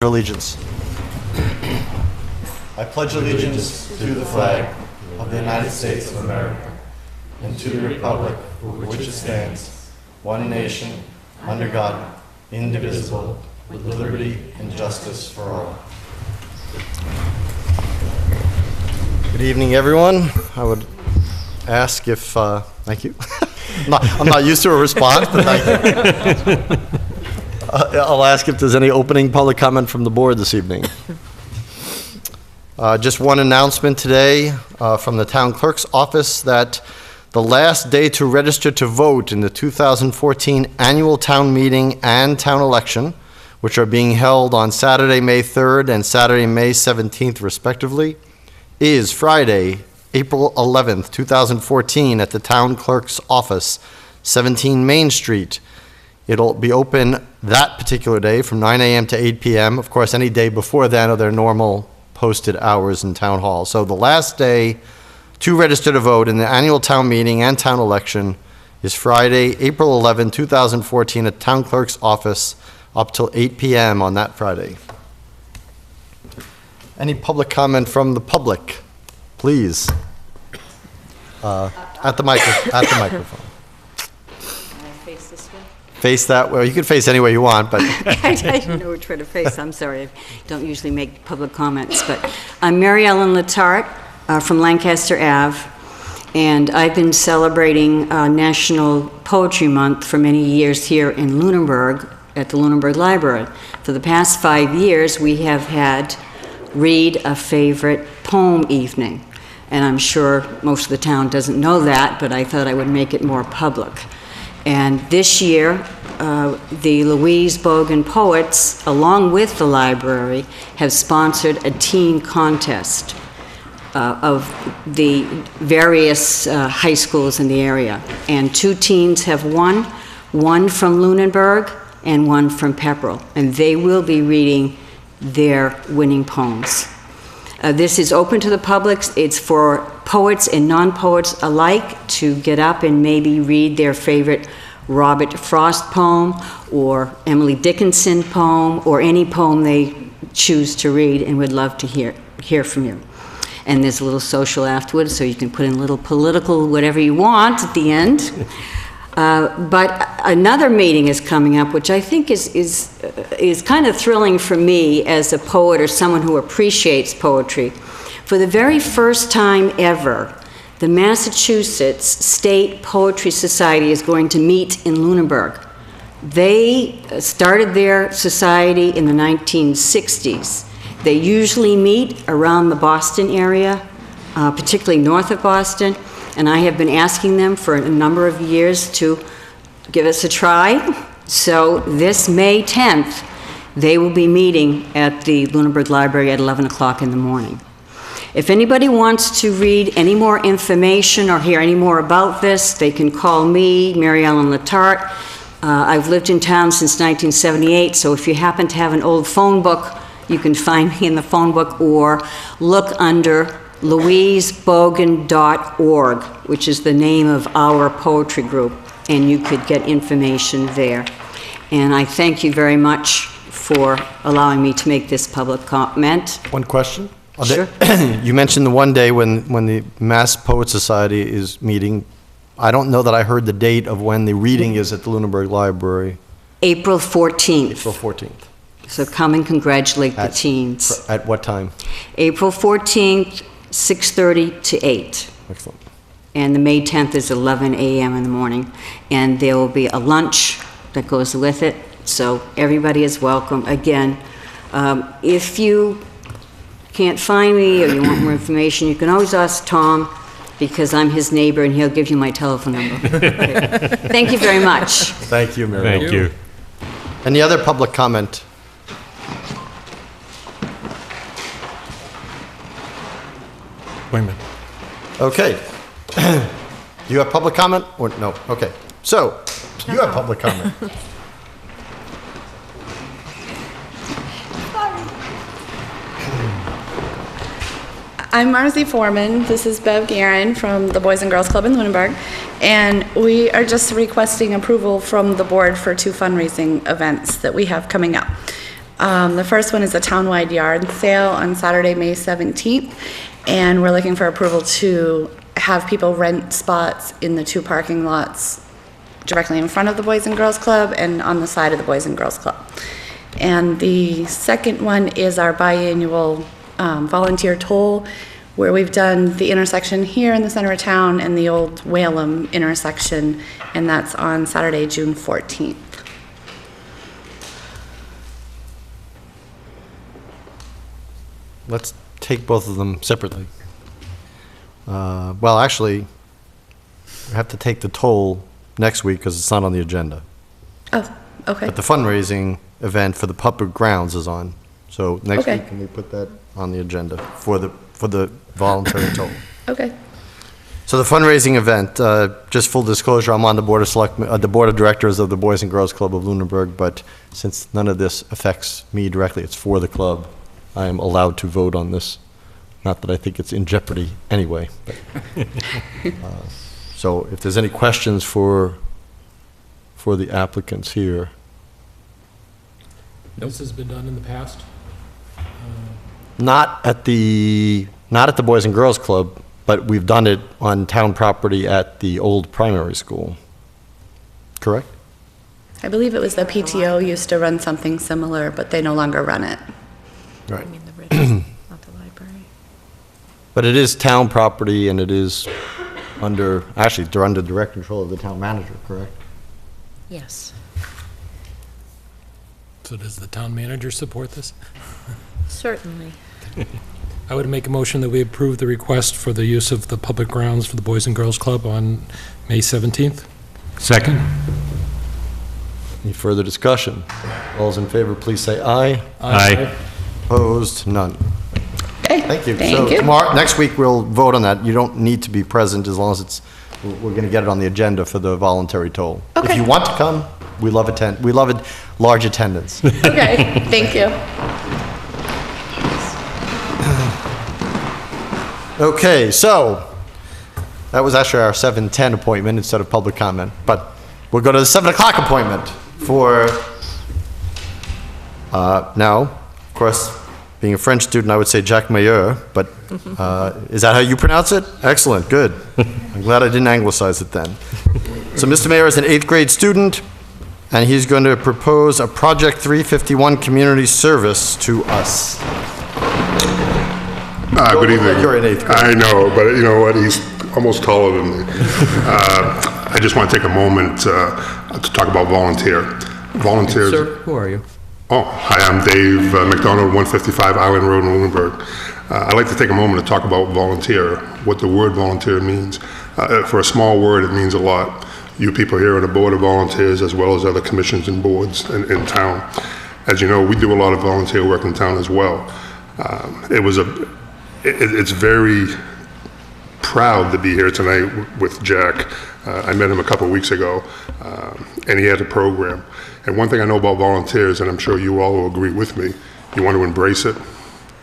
Allegiance. I pledge allegiance to the flag of the United States of America and to the republic for which it stands, one nation, under God, indivisible, with liberty and justice for all. Good evening, everyone. I would ask if, thank you. I'm not used to a response, but thank you. I'll ask if there's any opening public comment from the board this evening. Just one announcement today from the town clerk's office that the last day to register to vote in the 2014 annual town meeting and town election, which are being held on Saturday, May 3rd and Saturday, May 17th, respectively, is Friday, April 11th, 2014 at the town clerk's office, 17 Main Street. It'll be open that particular day from 9 a.m. to 8 p.m. Of course, any day before then are their normal posted hours in town hall. So the last day to register to vote in the annual town meeting and town election is Friday, April 11, 2014 at town clerk's office up till 8 p.m. on that Friday. Any public comment from the public, please? At the microphone. Face that way. You can face any way you want, but I didn't know which way to face. I'm sorry. I don't usually make public comments, but I'm Mary Ellen Letarte from Lancaster Ave, and I've been celebrating National Poetry Month for many years here in Lunenburg at the Lunenburg Library. For the past 5 years, we have had Read a Favorite Poem Evening, and I'm sure most of the town doesn't know that, but I thought I would make it more public. And this year, the Louise Bogan Poets, along with the library, have sponsored a teen contest of the various high schools in the area. And 2 teens have won, one from Lunenburg and one from Pepperell. And they will be reading their winning poems. This is open to the public. It's for poets and non-poets alike to get up and maybe read their favorite Robert Frost poem or Emily Dickinson poem or any poem they choose to read, and would love to hear from you. And there's a little social afterwards, so you can put in a little political whatever you want at the end. But another meeting is coming up, which I think is kind of thrilling for me as a poet or someone who appreciates poetry. For the very first time ever, the Massachusetts State Poetry Society is going to meet in Lunenburg. They started their society in the 1960s. They usually meet around the Boston area, particularly north of Boston, and I have been asking them for a number of years to give us a try. So this May 10th, they will be meeting at the Lunenburg Library at 11 o'clock in the morning. If anybody wants to read any more information or hear any more about this, they can call me, Mary Ellen Letarte. I've lived in town since 1978, so if you happen to have an old phone book, you can find me in the phone book or look under louisebogan.org, which is the name of our poetry group, and you could get information there. And I thank you very much for allowing me to make this public comment. one question. Sure. You mentioned the one day when the Mass Poet Society is meeting. I don't know that I heard the date of when the reading is at the Lunenburg Library. April 14th. April 14th. So come and congratulate the teens. At what time? April 14th, 6:30 to 8. Excellent. And the May 10th is 11 a.m. in the morning. And there will be a lunch that goes with it. So everybody is welcome. Again, if you can't find me or you want more information, you can always ask Tom, because I'm his neighbor and he'll give you my telephone number. Okay. Thank you very much. Thank you, Mary. Thank you. Any other public comment? Wait a minute. Okay. You have public comment or no? Okay. So, you have public comment. I'm Marcy Foreman. This is Bev Guerin from the Boys and Girls Club in Lunenburg, and we are just requesting approval from the board for 2 fundraising events that we have coming up. The first one is a townwide yard sale on Saturday, May 17th, and we're looking for approval to have people rent spots in the 2 parking lots directly in front of the Boys and Girls Club and on the side of the Boys and Girls Club. And the second one is our biannual volunteer toll, where we've done the intersection here in the center of town and the old Whalum intersection, and that's on Saturday, June 14th. Let's take both of them separately. Well, actually, we have to take the toll next week because it's not on the agenda. Oh, okay. But the fundraising event for the public grounds is on. So next Okay. week, can we put that on the agenda for the voluntary toll? Okay. So the fundraising event, just full disclosure, I'm on the Board of Selectmen, the Board of Directors of the Boys and Girls Club of Lunenburg, but since none of this affects me directly, it's for the club, I am allowed to vote on this. Not that I think it's in jeopardy anyway. But, so if there's any questions for the applicants here. This has been done in the past? Not at the Boys and Girls Club, but we've done it on town property at the old primary school. Correct? I believe it was the PTO used to run something similar, but they no longer run it. Right. I mean, the Ridge, not the library. But it is town property, and it is under, actually, they're under direct control of the town manager, correct? Yes. So does the town manager support this? Certainly. I would make a motion that we approve the request for the use of the public grounds for the Boys and Girls Club on May 17th. Second. Any further discussion? All those in favor, please say aye. Aye. Opposed? None. Okay. Thank you. Thank So you. tomorrow, next week, we'll vote on that. You don't need to be present as long as it's, we're going to get it on the agenda for the voluntary toll. If Okay. you want to come, we love large attendance. Okay, thank you. Okay, so that was actually our 7:10 appointment instead of public comment, but we'll go to the 7 o'clock appointment for, now, of course, being a French student, I would say Jacques Meilleur, but is that how you pronounce it? Excellent, good. I'm glad I didn't anglicize it then. So Mr. Meilleur is an 8th grade student, and he's going to propose a Project 351 community service to us. Good evening. You're in 8th grade. I know, but you know what? He's almost taller than me. I just want to take a moment to talk about volunteer. Volunteers. Sir, who are you? Oh, hi, I'm Dave McDonald, 155 Island Road in Lunenburg. I'd like to take a moment to talk about volunteer, what the word volunteer means. For a small word, it means a lot. You people here on the Board of Volunteers, as well as other commissions and boards in town. As you know, we do a lot of volunteer work in town as well. It's very proud to be here tonight with Jack. I met him a couple weeks ago, and he had a program. And one thing I know about volunteers, and I'm sure you all will agree with me, you want to embrace it,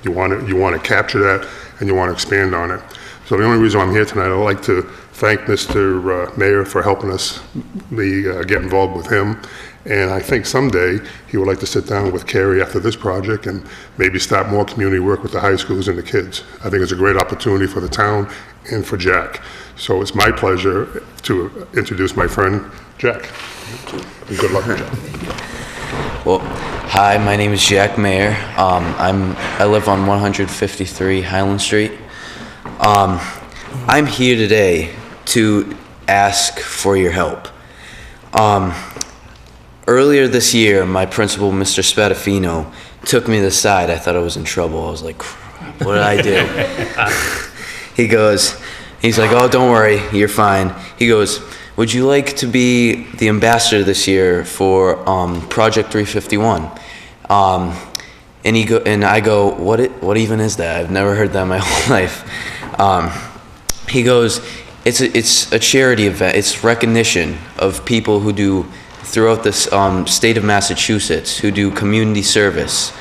you want to capture that, and you want to expand on it. So the only reason I'm here tonight, I'd like to thank Mr. Mayor for helping me get involved with him. And I think someday he would like to sit down with Carrie after this project and maybe start more community work with the high schools and the kids. I think it's a great opportunity for the town and for Jack. So it's my pleasure to introduce my friend, Jack. And good luck, Jack. Well, hi, my name is Jack Mayer. I live on 153 Highland Street. I'm here today to ask for your help. Earlier this year, my principal, Mr. Spadafino, took me to the side. I thought I was in trouble. I was like, what did I do? He's like, oh, don't worry, you're fine. He goes, would you like to be the ambassador this year for Project 351? And I go, what even is that? I've never heard that in my whole life. He goes, it's a charity event. It's recognition of people who do throughout this state of Massachusetts who do community service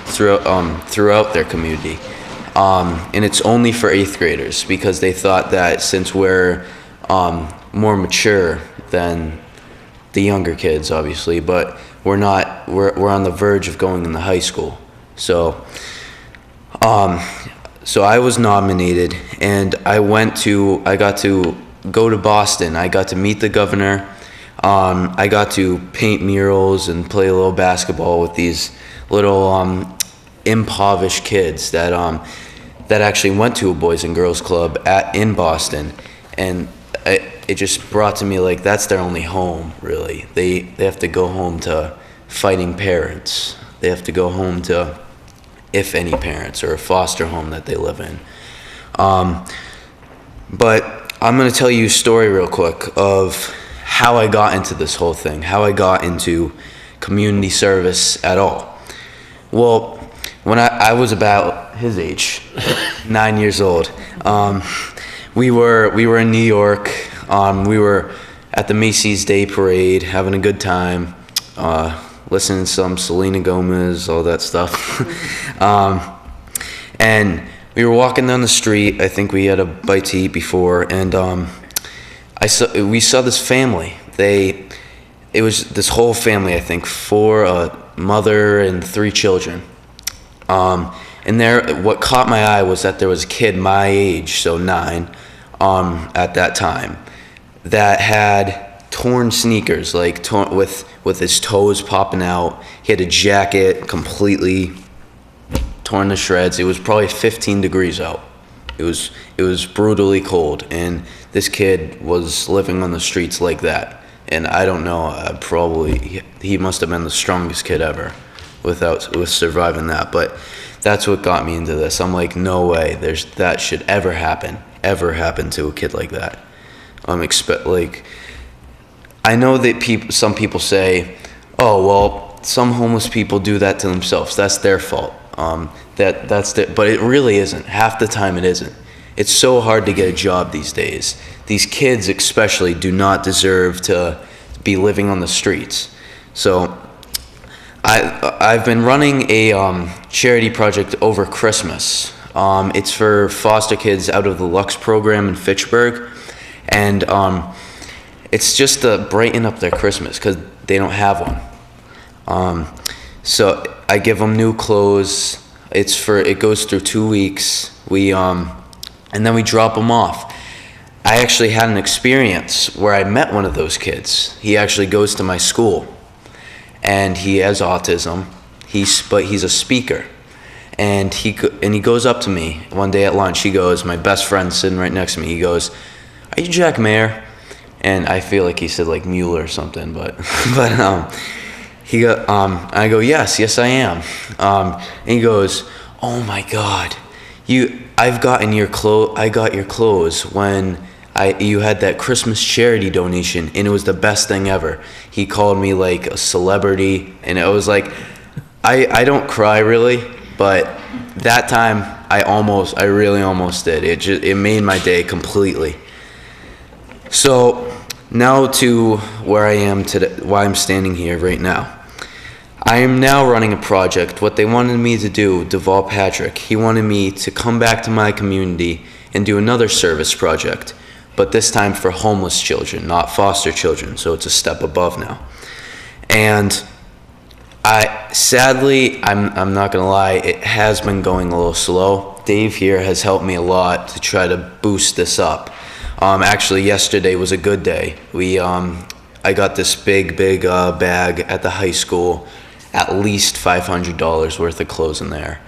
throughout their community. And it's only for 8th graders because they thought that since we're more mature than the younger kids, obviously, but we're on the verge of going into high school. So, so I was nominated, and I got to go to Boston. I got to meet the governor. I got to paint murals and play a little basketball with these little impoverished kids that actually went to a Boys and Girls Club in Boston, and it just brought to me like that's their only home, really. They have to go home to fighting parents. They have to go home to, if any parents, or a foster home that they live in. But I'm going to tell you a story real quick of how I got into this whole thing, how I got into community service at all. Well, when I was about his age, 9 years old, we were in New York. We were at the Macy's Day Parade, having a good time, listening to some Selena Gomez, all that stuff. And we were walking down the street. I think we had a bite to eat before, and we saw this family. It was this whole family, I think, a mother and 3 children. And what caught my eye was that there was a kid my age, so 9, at that time, that had torn sneakers, like with his toes popping out. He had a jacket completely torn to shreds. It was probably 15 degrees out. It was brutally cold, and this kid was living on the streets like that. And I don't know, he must have been the strongest kid ever with surviving that. But that's what got me into this. I'm like, no way, that should ever happen to a kid like that. I know that some people say, oh, well, some homeless people do that to themselves. That's their fault. But it really isn't. Half the time it isn't. It's so hard to get a job these days. These kids especially do not deserve to be living on the streets. So I've been running a charity project over Christmas. It's for foster kids out of the Lux program in Fitchburg. And it's just to brighten up their Christmas because they don't have one. So I give them new clothes. It goes through 2 weeks. And then we drop them off. I actually had an experience where I met one of those kids. He actually goes to my school, and he has autism. But he's a speaker, and he goes up to me one day at lunch. He goes, my best friend sitting right next to me. He goes, "Are you Jack Mayer?" And I feel like he said like Mueller or something, but I go, yes I am. And he goes, "Oh my God, I got your clothes when you had that Christmas charity donation, and it was the best thing ever." He called me like a celebrity, and it was like, I don't cry really, but that time I really almost did. It made my day completely. So now to where I am today, why I'm standing here right now. I am now running a project. What they wanted me to do, Deval Patrick, he wanted me to come back to my community and do another service project, but this time for homeless children, not foster children, so it's a step above now. And sadly, I'm not gonna lie, it has been going a little slow. Dave here has helped me a lot to try to boost this up. Actually, yesterday was a good day. I got this big bag at the high school, at least $500 worth of clothes in there.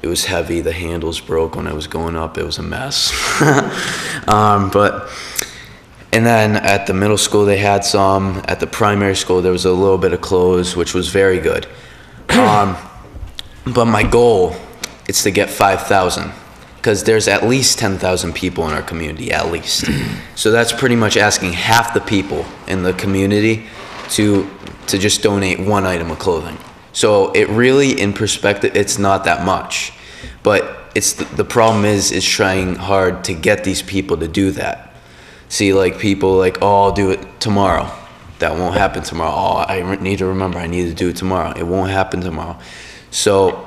It was heavy. The handles broke when I was going up. It was a mess. And then at the middle school they had some. At the primary school there was a little bit of clothes, which was very good. But my goal is to get 5,000. Because there's at least 10,000 people in our community, at least. So that's pretty much asking half the people in the community to just donate one item of clothing. So it really, in perspective, it's not that much. But it's the problem is trying hard to get these people to do that. See, like people like, oh, I'll do it tomorrow. That won't happen tomorrow. Oh, I need to remember I need to do it tomorrow. It won't happen tomorrow. So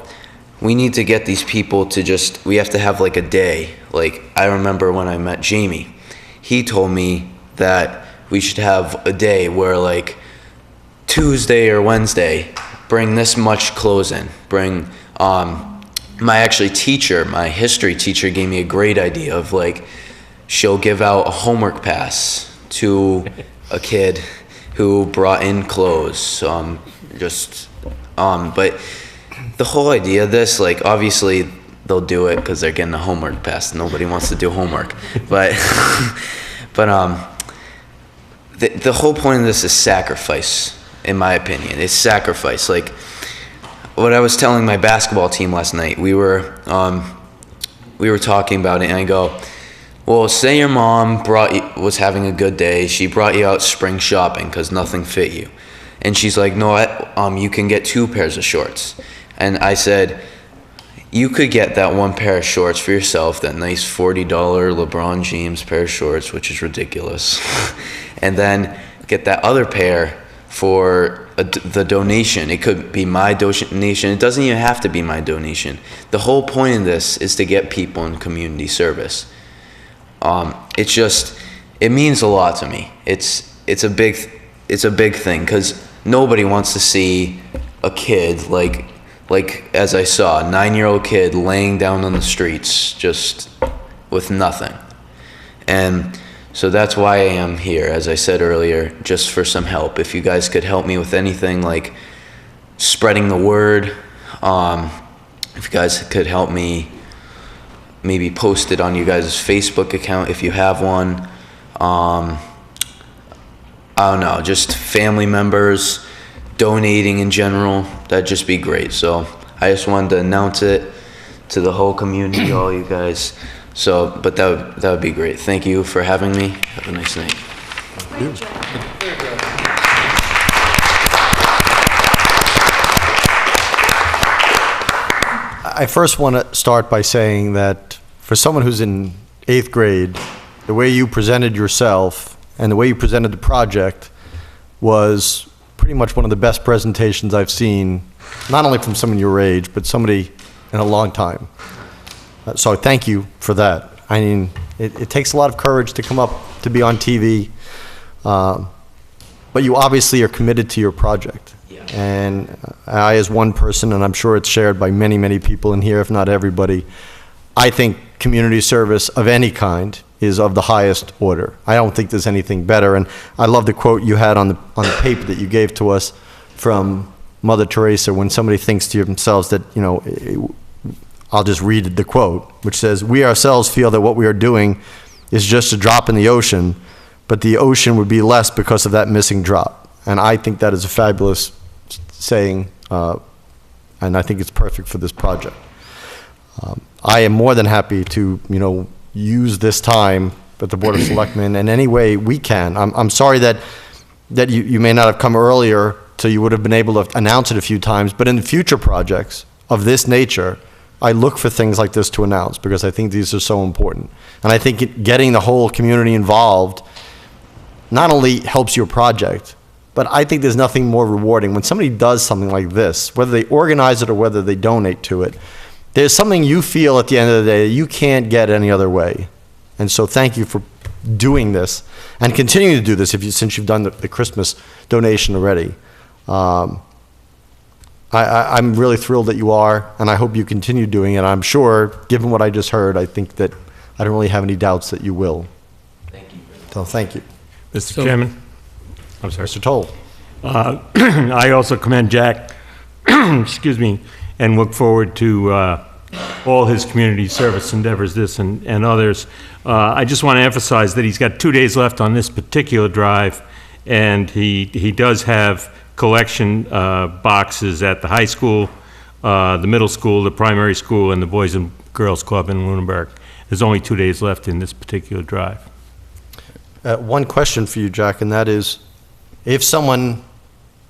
we need to get these people to we have to have like a day. Like I remember when I met Jamie, he told me that we should have a day where like Tuesday or Wednesday, bring this much clothes in. Bring, my actually teacher, my history teacher gave me a great idea of like, she'll give out a homework pass to a kid who brought in clothes. But the whole idea of this, like, obviously they'll do it because they're getting a homework pass. Nobody wants to do homework, but the whole point of this is sacrifice, in my opinion. It's sacrifice. Like what I was telling my basketball team last night, we were talking about it, and I go, well, say your mom was having a good day. She brought you out spring shopping because nothing fit you. And she's like, no, you can get 2 pairs of shorts. And I said, you could get that 1 pair of shorts for yourself, that nice $40 LeBron James pair of shorts, which is ridiculous. And then get that other pair for the donation. It could be my donation. It doesn't even have to be my donation. The whole point of this is to get people in community service. It means a lot to me. It's a big thing because nobody wants to see a kid like as I saw, a 9-year-old kid laying down on the streets just with nothing. And so that's why I am here, as I said earlier, just for some help. If you guys could help me with anything like spreading the word, if you guys could help me maybe post it on you guys' Facebook account if you have one. I don't know, just family members donating in general, that'd just be great. So I just wanted to announce it to the whole community, all you guys. So, but that would be great. Thank you for having me. Have a nice night. I first want to start by saying that for someone who's in 8th grade, the way you presented yourself and the way you presented the project was pretty much one of the best presentations I've seen, not only from someone your age, but somebody in a long time. So thank you for that. I mean, it takes a lot of courage to come up to be on TV, but you obviously are committed to your project. Yeah. And I, as one person, and I'm sure it's shared by many, many people in here, if not everybody, I think community service of any kind is of the highest order. I don't think there's anything better. And I love the quote you had on the paper that you gave to us from Mother Teresa, when somebody thinks to themselves that, you know, I'll just read the quote, which says, we ourselves feel that what we are doing is just a drop in the ocean, but the ocean would be less because of that missing drop. And I think that is a fabulous saying, and I think it's perfect for this project. I am more than happy to, you know, use this time at the Board of Selectmen in any way we can. I'm sorry that you may not have come earlier, so you would have been able to announce it a few times, but in the future projects of this nature, I look for things like this to announce because I think these are so important. And I think getting the whole community involved not only helps your project, but I think there's nothing more rewarding. When somebody does something like this, whether they organize it or whether they donate to it, there's something you feel at the end of the day you can't get any other way. And so thank you for doing this and continuing to do this since you've done the Christmas donation already. I'm really thrilled that you are, and I hope you continue doing it. I'm sure, given what I just heard, I think that I don't really have any doubts that you will. Thank you. So thank you. Mr. Chairman? I'm sorry. Mr. Toll. I also commend Jack, excuse me, and look forward to all his community service endeavors, this and others. I just want to emphasize that he's got 2 days left on this particular drive, and he does have collection boxes at the high school, the middle school, the primary school, and the Boys and Girls Club in Lunenburg. There's only 2 days left in this particular drive. One question for you, Jack, and that is, if someone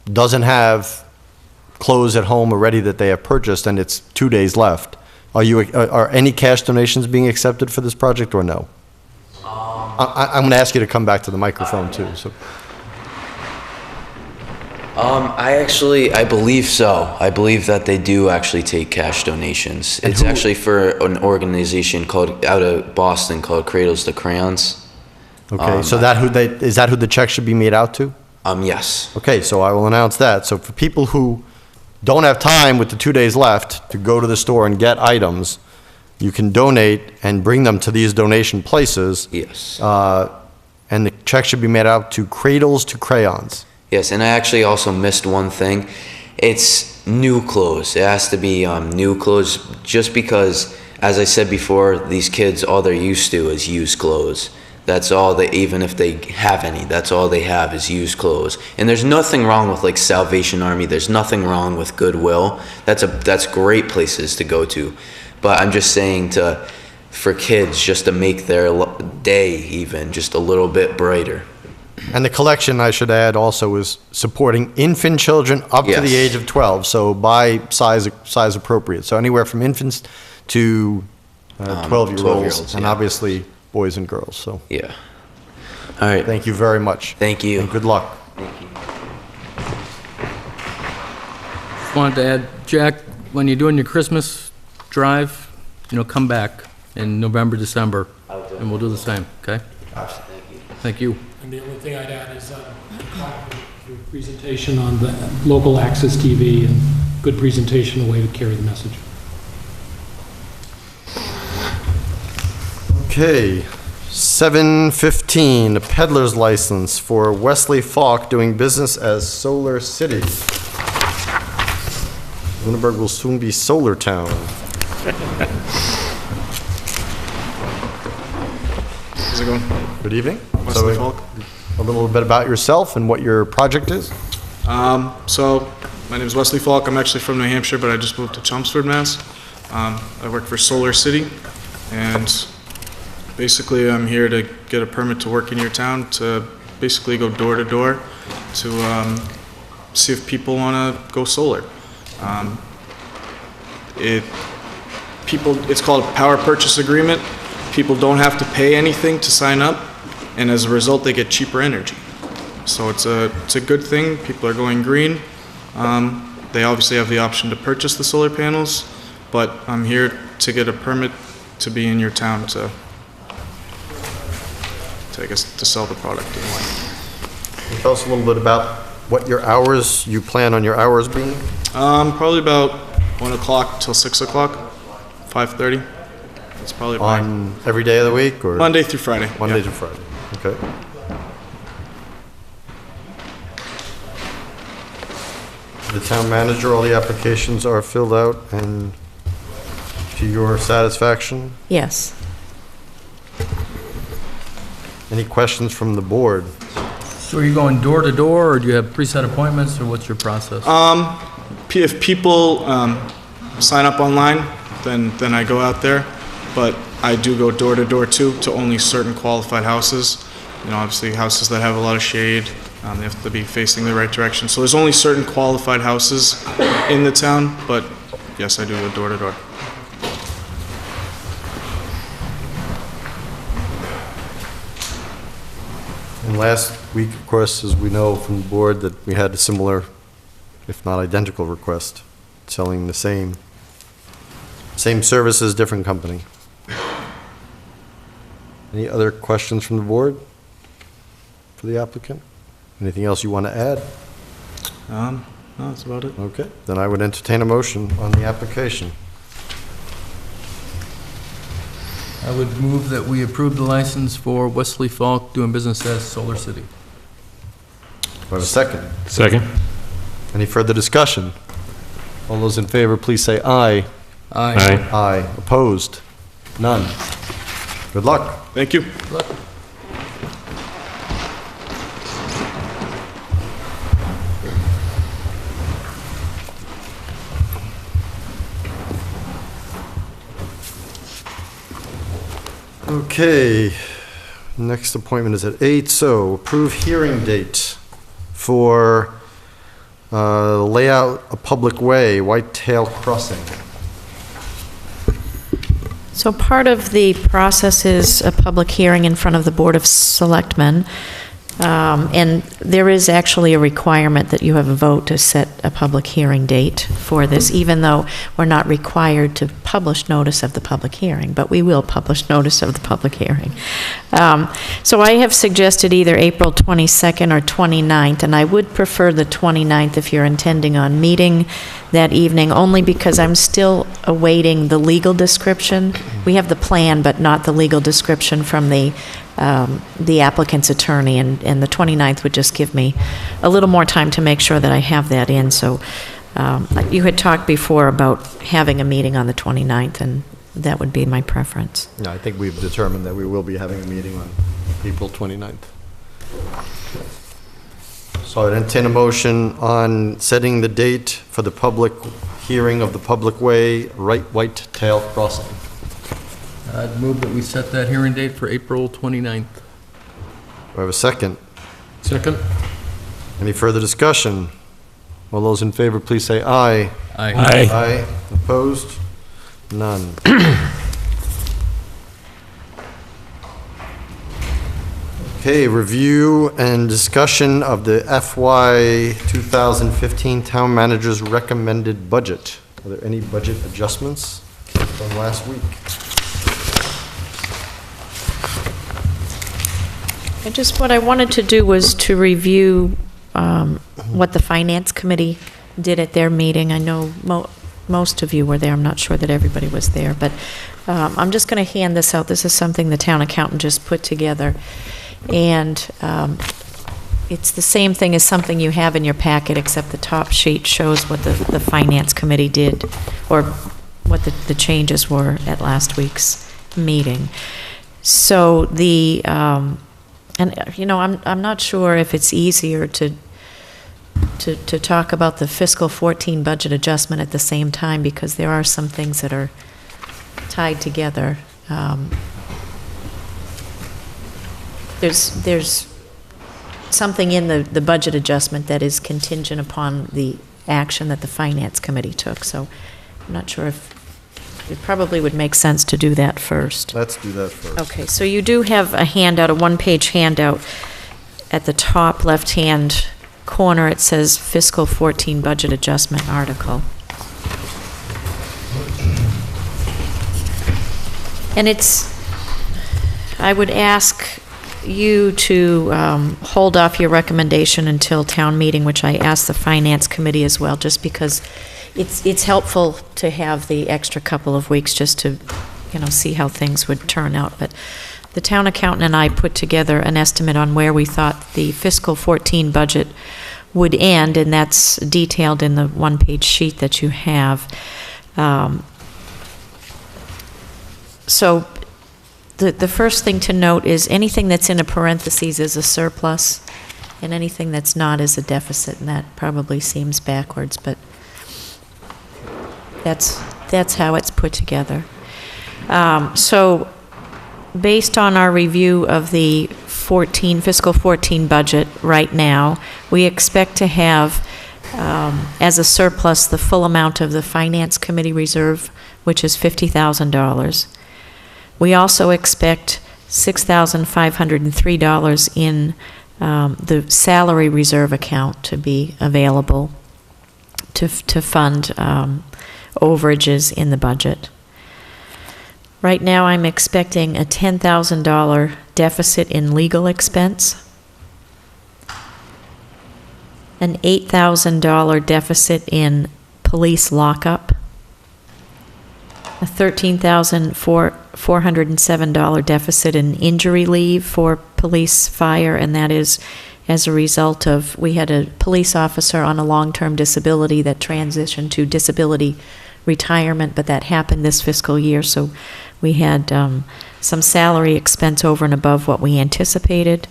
doesn't have clothes at home already that they have purchased and it's 2 days left, are any cash donations being accepted for this project or no? I'm going to ask you to come back to the microphone too. So. I believe so. I believe that they do actually take cash donations. And it's actually for an organization called out of Boston called Cradles to Crayons. Okay, so is that who the check should be made out to? Yes. Okay, so I will announce that. So for people who don't have time with the 2 days left to go to the store and get items, you can donate and bring them to these donation places. Yes. And the check should be made out to Cradles to Crayons. Yes, and I actually also missed one thing. It's new clothes. It has to be new clothes, just because, as I said before, these kids, all they're used to is used clothes. That's all they, even if they have any, that's all they have is used clothes. And there's nothing wrong with like Salvation Army. There's nothing wrong with Goodwill. That's great places to go to. But I'm just saying for kids, just to make their day even just a little bit brighter. And the collection, I should add, also is supporting infant children up to the Yes. age of 12, so by size appropriate. So anywhere from infants to 12-year-olds, 12-year-olds, and yeah. obviously boys and girls. So Yeah. All right. thank you very much. Thank you. And good luck. Just wanted to add, Jack, when you're doing your Christmas drive, come back in November, December, and we'll do the same, okay? Thank you. And the only thing I'd add is your presentation on the local access TV, and good presentation, a way to carry the message. Okay, 7:15, a peddler's license for Wesley Falk doing business as Solar City. Lunenburg will soon be Solar Town. How's it going? Good evening. Wesley Falk. A little bit about yourself and what your project is. So, my name is Wesley Falk. I'm actually from New Hampshire, but I just moved to Chelmsford, Mass. I work for Solar City, and basically I'm here to get a permit to work in your town, to basically go door to door to see if people want to go solar. It's called a power purchase agreement. People don't have to pay anything to sign up, and as a result, they get cheaper energy. So it's a good thing. People are going green. They obviously have the option to purchase the solar panels, but I'm here to get a permit to be in your town to I guess, to sell the product in a way. Can you tell us a little bit about what your hours, you plan on your hours being? Probably about 1 o'clock till 6 o'clock, 5:30. That's probably On every day of the week, or? Monday through Friday. Monday yeah. to Friday, okay. The town manager, all the applications are filled out and to your satisfaction? Yes. Any questions from the board? So are you going door to door, or do you have preset appointments, or what's your process? If people sign up online, then I go out there, but I do go door to door too, to only certain qualified houses. Obviously houses that have a lot of shade, they have to be facing the right direction. So there's only certain qualified houses in the town, but yes, I do go door to door. And last week, of course, as we know from the board, that we had a similar, if not identical request, selling the same services, different company. Any other questions from the board for the applicant? Anything else you want to add? No, that's about it. Okay, then I would entertain a motion on the application. I would move that we approve the license for Wesley Falk doing business as Solar City. Do I have a second? Second. Any further discussion? All those in favor, please say aye. Aye. Aye. Opposed? None. Good luck. Thank you. Okay, next appointment is at 8, so approve hearing date for layout a public way, Whitetail Crossing. So part of the process is a public hearing in front of the Board of Selectmen. And there is actually a requirement that you have a vote to set a public hearing date for this, even though we're not required to publish notice of the public hearing, but we will publish notice of the public hearing. So I have suggested either April 22nd or 29th, and I would prefer the 29th if you're intending on meeting that evening, only because I'm still awaiting the legal description. We have the plan, but not the legal description from the applicant's attorney, and the 29th would just give me a little more time to make sure that I have that in. So you had talked before about having a meeting on the 29th, and that would be my preference. Yeah, I think we've determined that we will be having a meeting on April 29th. So I'd entertain a motion on setting the date for the public hearing of the Public Way Right White Tail Crossing. I'd move that we set that hearing date for April 29th. Do I have a second? Second? Any further discussion? All those in favor, please say aye. Aye. Aye. Opposed? None. Okay, review and discussion of the FY 2015 Town Manager's recommended budget. Are there any budget adjustments from last week? What I wanted to do was to review what the Finance Committee did at their meeting. I know most of you were there. I'm not sure that everybody was there, but I'm just going to hand this out. This is something the town accountant just put together. And it's the same thing as something you have in your packet, except the top sheet shows what the Finance Committee did, or what the changes were at last week's meeting. So and you know, I'm not sure if it's easier to talk about the fiscal 14 budget adjustment at the same time, because there are some things that are tied together. There's something in the budget adjustment that is contingent upon the action that the Finance Committee took, so I'm not sure if it probably would make sense to do that first. Let's do that first. Okay, so you do have a handout, a one-page handout. At the top left-hand corner, it says Fiscal 14 Budget Adjustment Article. And I would ask you to hold off your recommendation until town meeting, which I asked the Finance Committee as well, just because it's helpful to have the extra couple of weeks just to, see how things would turn out. But the town accountant and I put together an estimate on where we thought the fiscal 14 budget would end, and that's detailed in the one-page sheet that you have. So the first thing to note is anything that's in a parentheses is a surplus, and anything that's not is a deficit, and that probably seems backwards, but that's how it's put together. So based on our review of the fiscal 14 budget right now, we expect to have as a surplus the full amount of the Finance Committee reserve, which is $50,000. We also expect $6,503 in the salary reserve account to be available to fund overages in the budget. Right now, I'm expecting a $10,000 deficit in legal expense, an $8,000 deficit in police lockup, a $13,407 deficit in injury leave for police fire, and that is as a result of, we had a police officer on a long-term disability that transitioned to disability retirement, but that happened this fiscal year, so we had some salary expense over and above what we anticipated.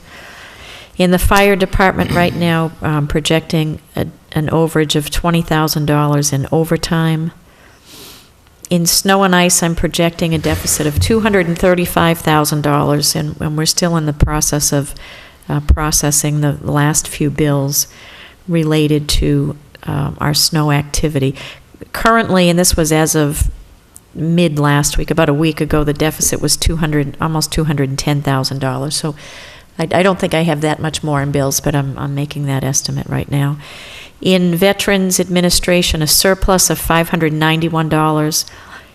In the fire department right now, projecting an overage of $20,000 in overtime. In snow and ice, I'm projecting a deficit of $235,000, and we're still in the process of processing the last few bills related to our snow activity. Currently, and this was as of mid last week, about a week ago, the deficit was almost $210,000. So I don't think I have that much more in bills, but I'm making that estimate right now. In Veterans Administration, a surplus of $591.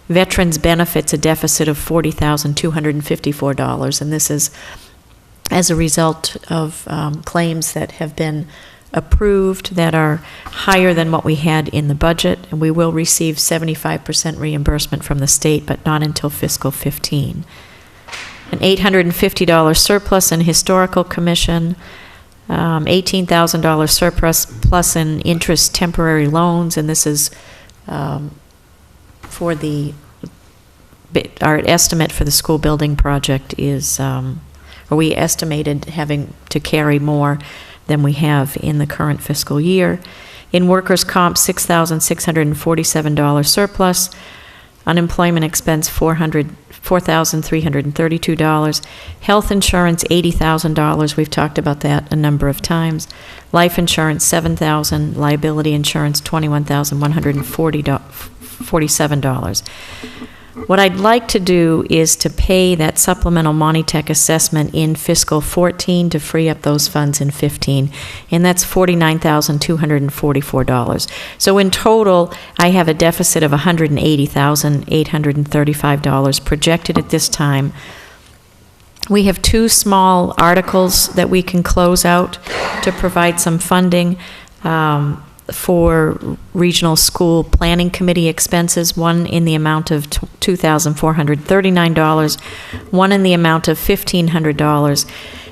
Veterans Benefits, a deficit of $40,254. And this is as a result of claims that have been approved that are higher than what we had in the budget. And we will receive 75% reimbursement from the state, but not until fiscal 15. An $850 surplus in Historical Commission, $18,000 surplus plus in interest temporary loans, and this is for our estimate for the school building project is, or we estimated having to carry more than we have in the current fiscal year. In workers' comp, $6,647 surplus. Unemployment expense, $4,332. Health insurance, $80,000. We've talked about that a number of times. Life insurance, $7,000. Liability insurance, $21,147. What I'd like to do is to pay that supplemental Monty Tech assessment in fiscal 14 to free up those funds in 15, and that's $49,244. So in total, I have a deficit of $180,835 projected at this time. We have two small articles that we can close out to provide some funding for regional school planning committee expenses, one in the amount of $2,439, one in the amount of $1,500.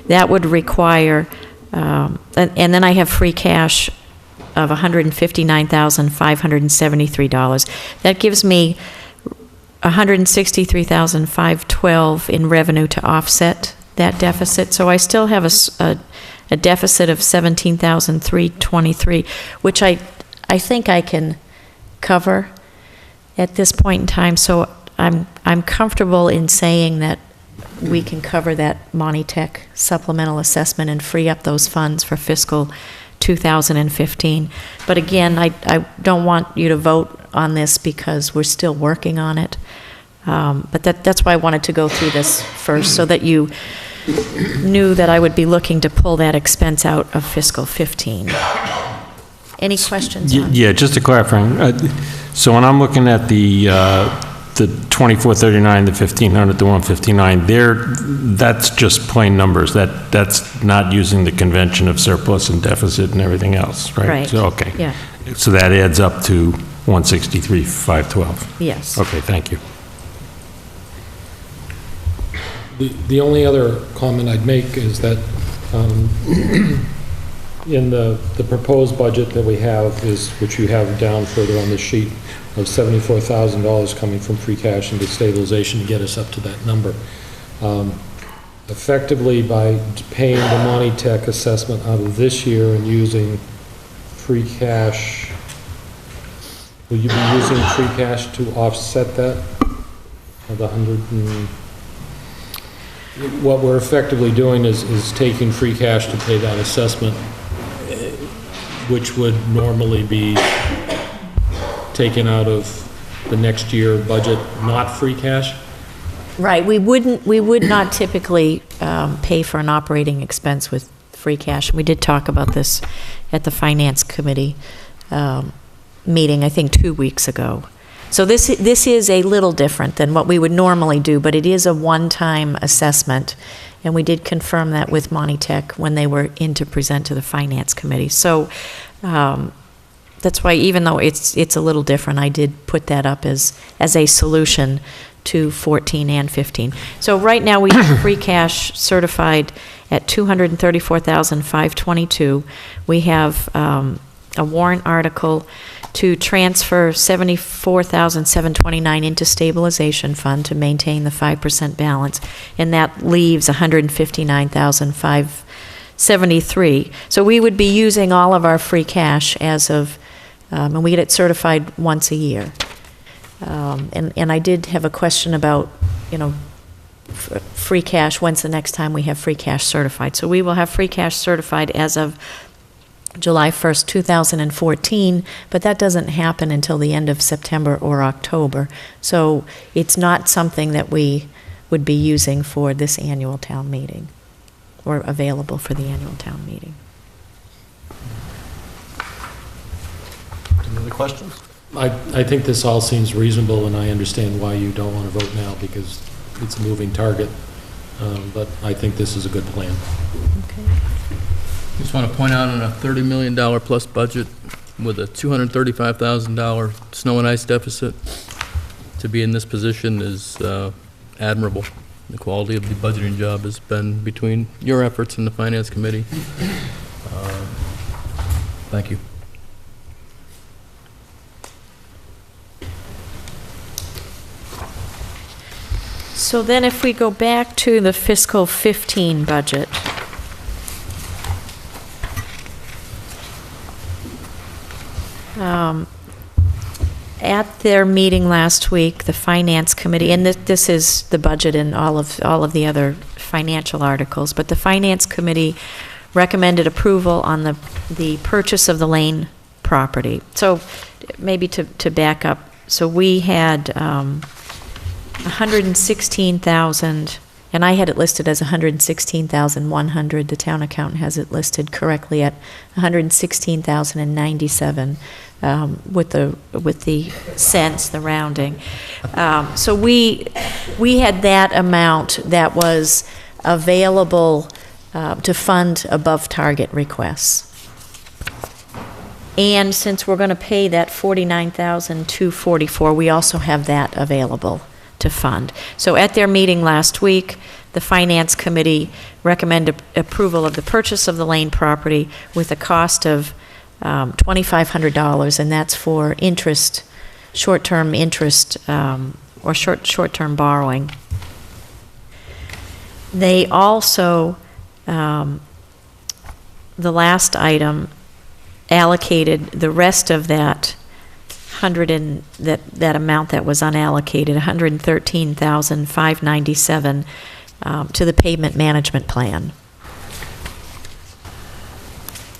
That would require, and then I have free cash of $159,573. That gives me $163,512 in revenue to offset that deficit. So I still have a deficit of $17,323, which I think I can cover at this point in time. So I'm comfortable in saying that we can cover that Monty Tech supplemental assessment and free up those funds for fiscal 2015. But again, I don't want you to vote on this because we're still working on it. But that's why I wanted to go through this first, so that you knew that I would be looking to pull that expense out of fiscal 15. Any questions on? Yeah, just to clarify, so when I'm looking at the 2439, the 1500, the 159, that's just plain numbers. That's not using the convention of surplus and deficit and everything else, right? Right. So, okay. Yeah. So that adds up to 163,512. Yes. Okay, thank you. The only other comment I'd make is that in the proposed budget that we have is, which you have down further on the sheet, of $74,000 coming from free cash into stabilization to get us up to that number. Effectively, by paying the Monty Tech assessment out of this year and using free cash, will you be using free cash to offset that? Of the what we're effectively doing is taking free cash to pay that assessment, which would normally be taken out of the next year budget, not free cash? Right, we would not typically pay for an operating expense with free cash. We did talk about this at the Finance Committee meeting, I think 2 weeks ago. So this is a little different than what we would normally do, but it is a one-time assessment, and we did confirm that with Monty Tech when they were in to present to the Finance Committee. So that's why, even though it's a little different, I did put that up as a solution to 14 and 15. So right now we have free cash certified at $234,522. We have a warrant article to transfer $74,729 into stabilization fund to maintain the 5% balance, and that leaves $159,573. So we would be using all of our free cash as of, and we get it certified once a year. And I did have a question about, free cash. When's the next time we have free cash certified? So we will have free cash certified as of July 1st, 2014, but that doesn't happen until the end of September or October. So it's not something that we would be using for this annual town meeting. or available for the annual town meeting. Any other questions? I think this all seems reasonable, and I understand why you don't want to vote now, because it's a moving target. But I think this is a good plan. Okay. Just want to point out on a $30 million plus budget with a $235,000 snow and ice deficit, to be in this position is admirable. The quality of the budgeting job has been between your efforts and the Finance Committee. Thank you. So then if we go back to the fiscal 15 budget, at their meeting last week, the Finance Committee, and this is the budget and all of the other financial articles, but the Finance Committee recommended approval on the purchase of the Lane property. So maybe to back up, so we had 116,000, and I had it listed as 116,100. The town accountant has it listed correctly at 116,097 with the cents, the rounding. So we had that amount that was available to fund above target requests. And since we're going to pay that $49,244, we also have that available to fund. So at their meeting last week, the Finance Committee recommended approval of the purchase of the Lane property with a cost of $2,500, and that's for interest, short-term interest, or short-term borrowing. They also, the last item, allocated the rest of that that amount that was unallocated, $113,597, to the pavement management plan.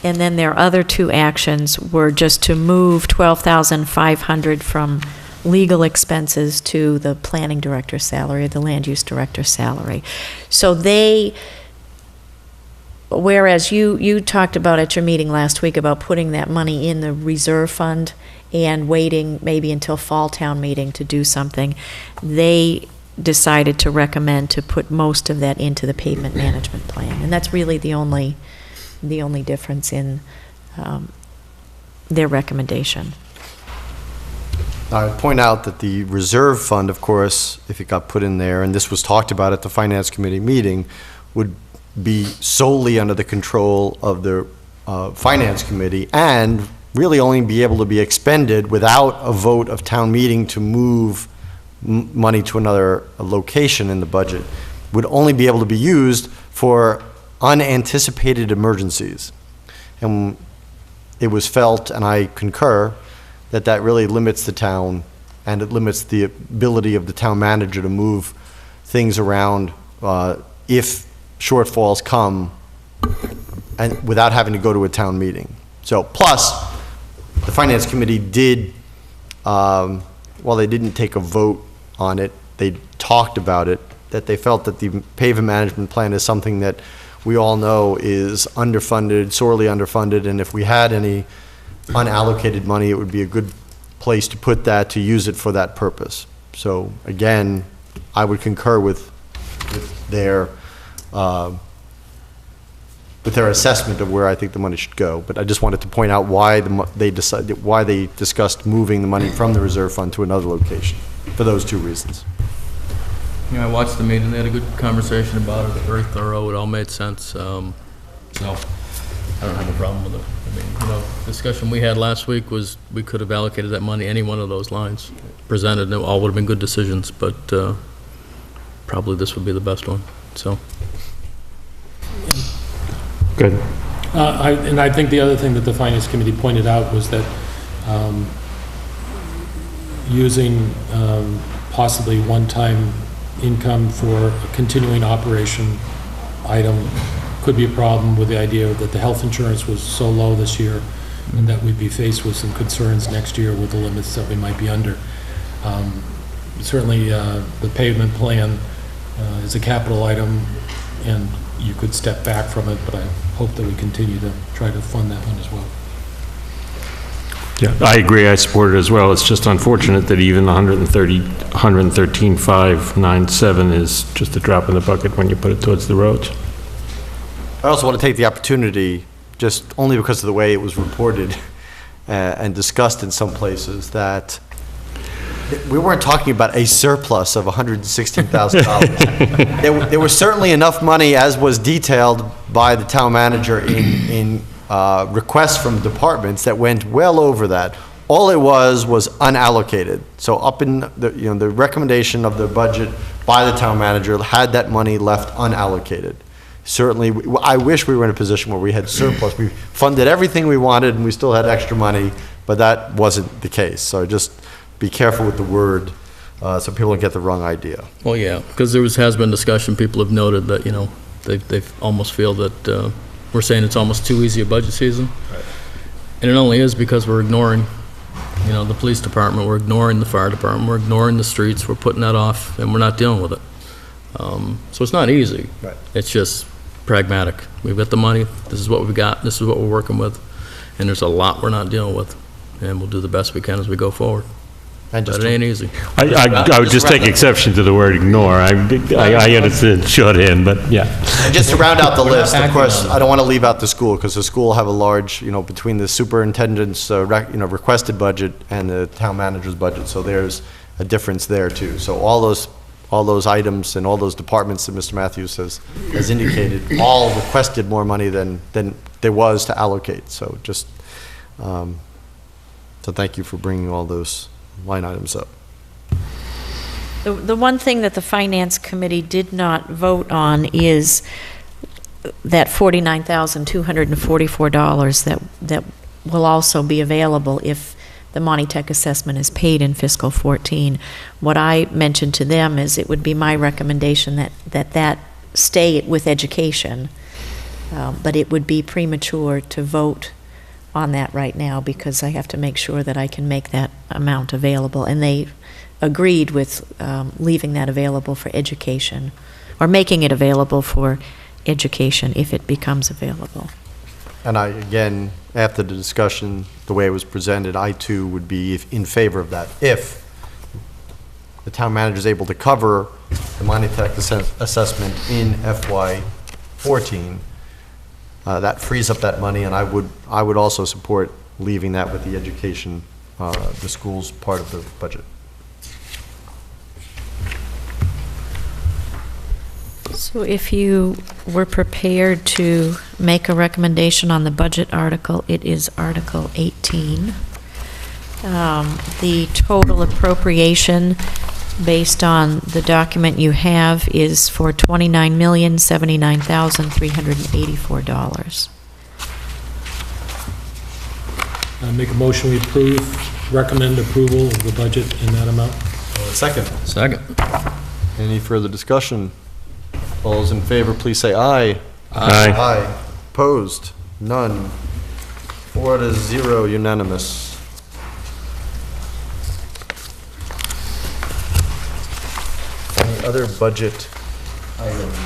And then their other two actions were just to move $12,500 from legal expenses to the planning director's salary, the land use director's salary. So whereas you talked about at your meeting last week about putting that money in the reserve fund and waiting maybe until fall town meeting to do something, they decided to recommend to put most of that into the pavement management plan. And that's really the only difference in their recommendation. I would point out that the reserve fund, of course, if it got put in there, and this was talked about at the Finance Committee meeting, would be solely under the control of the Finance Committee and really only be able to be expended without a vote of town meeting to move money to another location in the budget, would only be able to be used for unanticipated emergencies. And it was felt, and I concur, that that really limits the town, and it limits the ability of the town manager to move things around if shortfalls come, and without having to go to a town meeting. So, plus, the Finance Committee did, while they didn't take a vote on it, they talked about it, that they felt that the pavement management plan is something that we all know is underfunded, sorely underfunded, and if we had any unallocated money, it would be a good place to put that, to use it for that purpose. So again, I would concur with their assessment of where I think the money should go. But I just wanted to point out why they discussed moving the money from the reserve fund to another location, for those two reasons. You know, I watched the meeting, they had a good conversation about it, very thorough, it all made sense, so I don't have a problem with it. I mean, you know, the discussion we had last week was we could have allocated that money any one of those lines presented, and it all would have been good decisions, but probably this would be the best one, so. Good. And I think the other thing that the Finance Committee pointed out was that using possibly one-time income for a continuing operation item could be a problem, with the idea that the health insurance was so low this year and that we'd be faced with some concerns next year with the limits that we might be under. Certainly, the pavement plan is a capital item, and you could step back from it, but I hope that we continue to try to fund that one as well. Yeah, I agree, I support it as well. It's just unfortunate that even 113,597 is just a drop in the bucket when you put it towards the roads. I also want to take the opportunity, just only because of the way it was reported and discussed in some places, that we weren't talking about a surplus of $116,000. There was certainly enough money, as was detailed by the town manager in requests from departments, that went well over that. All it was unallocated. So up in the recommendation of the budget by the town manager had that money left unallocated. Certainly, I wish we were in a position where we had surplus. We funded everything we wanted and we still had extra money, but that wasn't the case. So just be careful with the word so people don't get the wrong idea. Well, yeah, because has been discussion, people have noted that, they almost feel that we're saying it's almost too easy a budget season. Right. And it only is because we're ignoring, the police department, we're ignoring the fire department, we're ignoring the streets, we're putting that off, and we're not dealing with it. So it's not easy. Right. It's just pragmatic. We've got the money, this is what we've got, this is what we're working with, and there's a lot we're not dealing with, and we'll do the best we can as we go forward. And But it ain't easy. I would just take exception to the word ignore. I understand shorthand, but yeah. And just to round out the list, of acting course, on it. I don't want to leave out the school, because the school will have a large, between the superintendent's, requested budget and the town manager's budget, so there's a difference there too. So all those items and all those departments that Mr. Matthews has indicated, all requested more money than there was to allocate. So just, so thank you for bringing all those line items up. The one thing that the Finance Committee did not vote on is that $49,244 that will also be available if the Monty Tech assessment is paid in fiscal 14. What I mentioned to them is it would be my recommendation that stay with education, but it would be premature to vote on that right now because I have to make sure that I can make that amount available. And they agreed with leaving that available for education, or making it available for education if it becomes available. And again, after the discussion, the way it was presented, I too would be in favor of that. If the town manager is able to cover the Monty Tech assessment in FY14, that frees up that money, and I would also support leaving that with the education, the school's part of the budget. So if you were prepared to make a recommendation on the budget article, it is Article 18. The total appropriation based on the document you have is for $29,079,384. Make a motion, we recommend approval of the budget in that amount. Second. Second. Any further discussion? All those in favor, please say aye. Aye. Aye. Opposed? None. 4-0, unanimous. Any other budget items?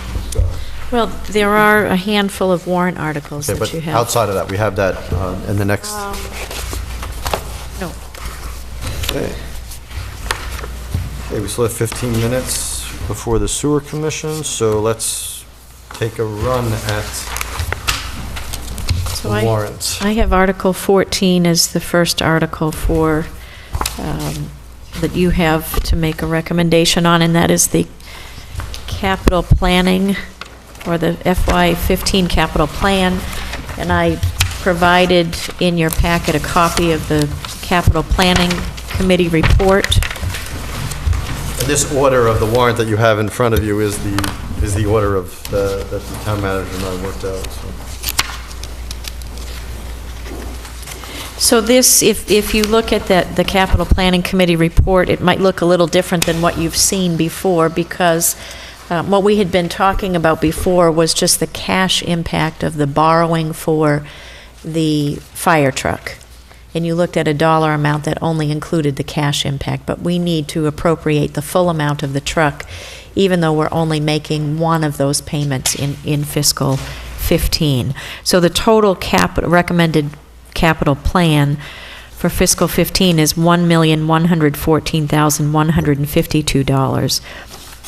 Well, there are a handful of warrant articles Okay, that but you have. outside of that, we have that in the next. No. Okay. Okay, we still have 15 minutes before the sewer commission, so let's take a run at So the warrants. I have Article 14 as the first article for, that you have to make a recommendation on, and that is the capital planning, or the FY15 capital plan. And I provided in your packet a copy of the capital planning committee report. And this order of the warrant that you have in front of you is the order of that the town manager and I worked out. So this, if you look at the capital planning committee report, it might look a little different than what you've seen before, because what we had been talking about before was just the cash impact of the borrowing for the fire truck. and you looked at a dollar amount that only included the cash impact, but we need to appropriate the full amount of the truck, even though we're only making one of those payments in fiscal 15. So the total recommended capital plan for fiscal 15 is $1,114,152.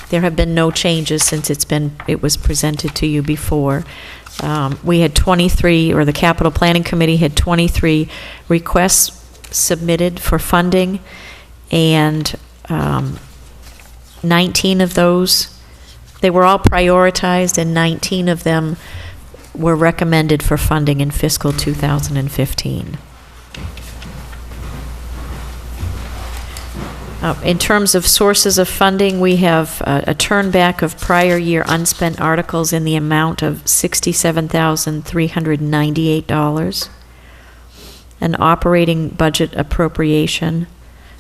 There have been no changes since it was presented to you before. We had 23, or the Capital Planning Committee had 23 requests submitted for funding, and 19 of those, they were all prioritized, and 19 of them were recommended for funding in fiscal 2015. In terms of sources of funding, we have a turnback of prior year unspent articles in the amount of $67,398, an operating budget appropriation,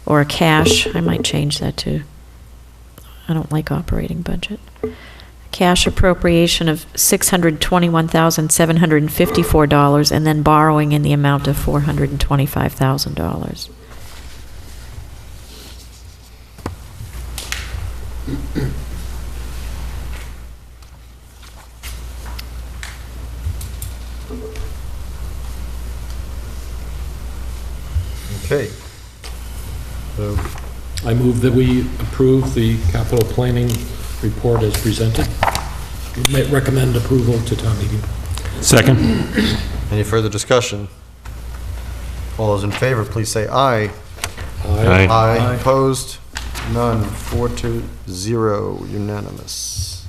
or a cash, I might change that to, I don't like operating budget, cash appropriation of $621,754, and then borrowing in the amount of $425,000. Okay. So, I move that we approve the capital planning report as presented. We recommend approval to town meeting. Second. any further discussion? All those in favor, please say aye. Aye. Aye. Opposed? None. 4-0, unanimous.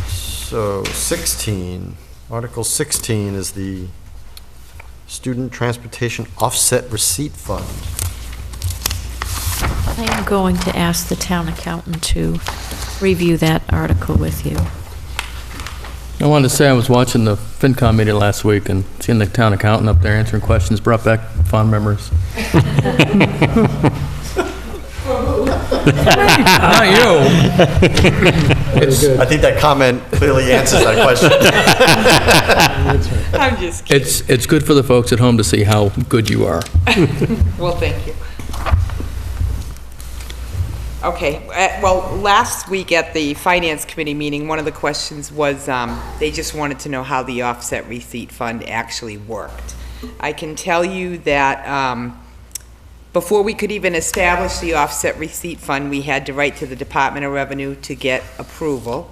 So 16, Article 16 is the Student Transportation Offset Receipt Fund. I am going to ask the town accountant to review that article with you. I wanted to say I was watching the FinCom meeting last week and seeing the town accountant up there answering questions brought back fond memories. Not you. I think that comment clearly answers that question. I'm just kidding. It's good for the folks at home to see how good you are. Well, thank you. Okay, well, last week at the Finance Committee meeting, one of the questions was they just wanted to know how the offset receipt fund actually worked. I can tell you that before we could even establish the offset receipt fund, we had to write to the Department of Revenue to get approval.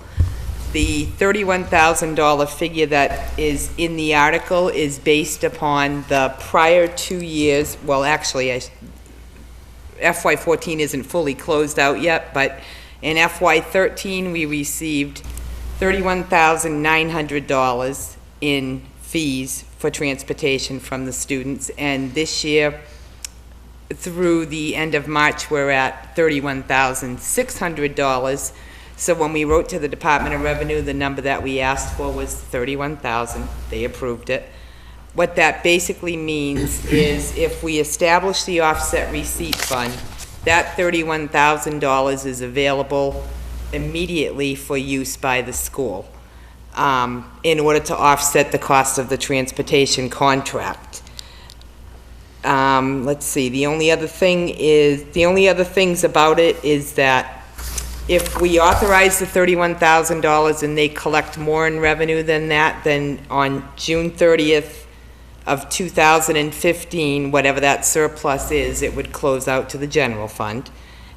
The $31,000 figure that is in the article is based upon the prior 2 years, well, actually, FY14 isn't fully closed out yet, but in FY13, we received $31,900 in fees for transportation from the students, and this year, through the end of March, we're at $31,600. So when we wrote to the Department of Revenue, the number that we asked for was $31,000. They approved it. What that basically means is if we establish the offset receipt fund, that $31,000 is available immediately for use by the school in order to offset the cost of the transportation contract. Let's see, the only other things about it is that if we authorize the $31,000 and they collect more in revenue than that, then on June 30th of 2015, whatever that surplus is, it would close out to the general fund.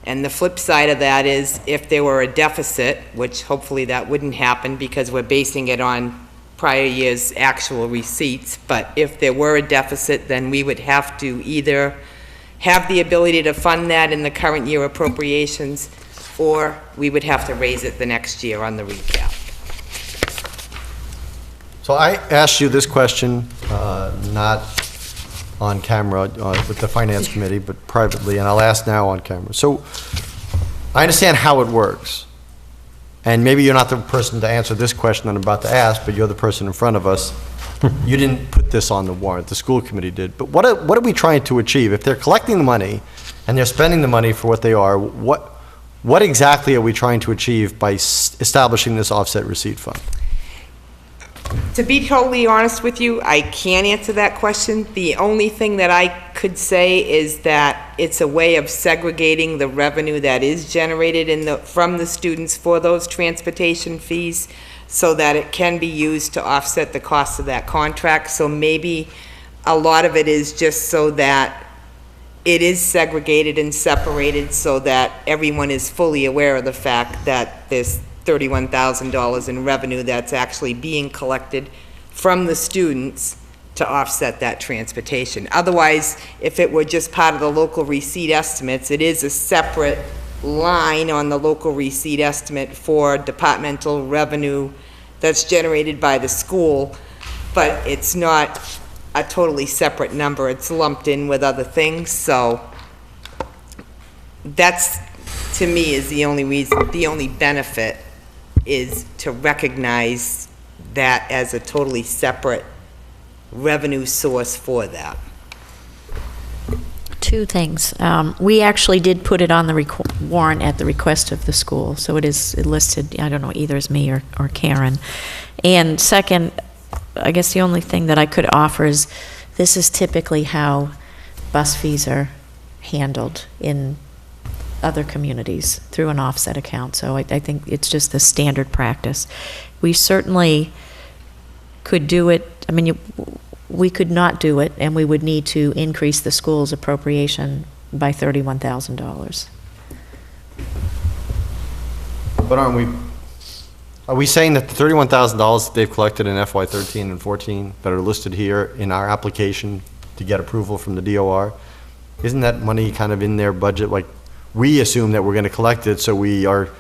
And the flip side of that is if there were a deficit, which hopefully that wouldn't happen because we're basing it on prior year's actual receipts, but if there were a deficit, then we would have to either have the ability to fund that in the current year appropriations, or we would have to raise it the next year on the recap. So I asked you this question, not on camera with the Finance Committee, but privately, and I'll ask now on camera. So I understand how it works. And maybe you're not the person to answer this question I'm about to ask, but you're the person in front of us. You didn't put this on the warrant, the school committee did. But what are we trying to achieve? If they're collecting the money and they're spending the money for what they are, what exactly are we trying to achieve by establishing this offset receipt fund? To be totally honest with you, I can't answer that question. The only thing that I could say is that it's a way of segregating the revenue that is generated from the students for those transportation fees so that it can be used to offset the cost of that contract. So maybe a lot of it is just so that it is segregated and separated so that everyone is fully aware of the fact that there's $31,000 in revenue that's actually being collected from the students to offset that transportation. Otherwise, if it were just part of the local receipt estimates, it is a separate line on the local receipt estimate for departmental revenue that's generated by the school, but it's not a totally separate number. It's lumped in with other things, so that's, to me, is the only reason, the only benefit is to recognize that as a totally separate revenue source for that. Two things. We actually did put it on the warrant at the request of the school, so it is listed, I don't know, either as me or Karen. And second, I guess the only thing that I could offer is this is typically how bus fees are handled in other communities through an offset account. So I think it's just the standard practice. We certainly could do it. I mean, we could not do it, and we would need to increase the school's appropriation by $31,000. But are we saying that the $31,000 that they've collected in FY13 and 14 that are listed here in our application to get approval from the DOR, isn't that money kind of in their budget? Like, we assume that we're going to collect it, so we are,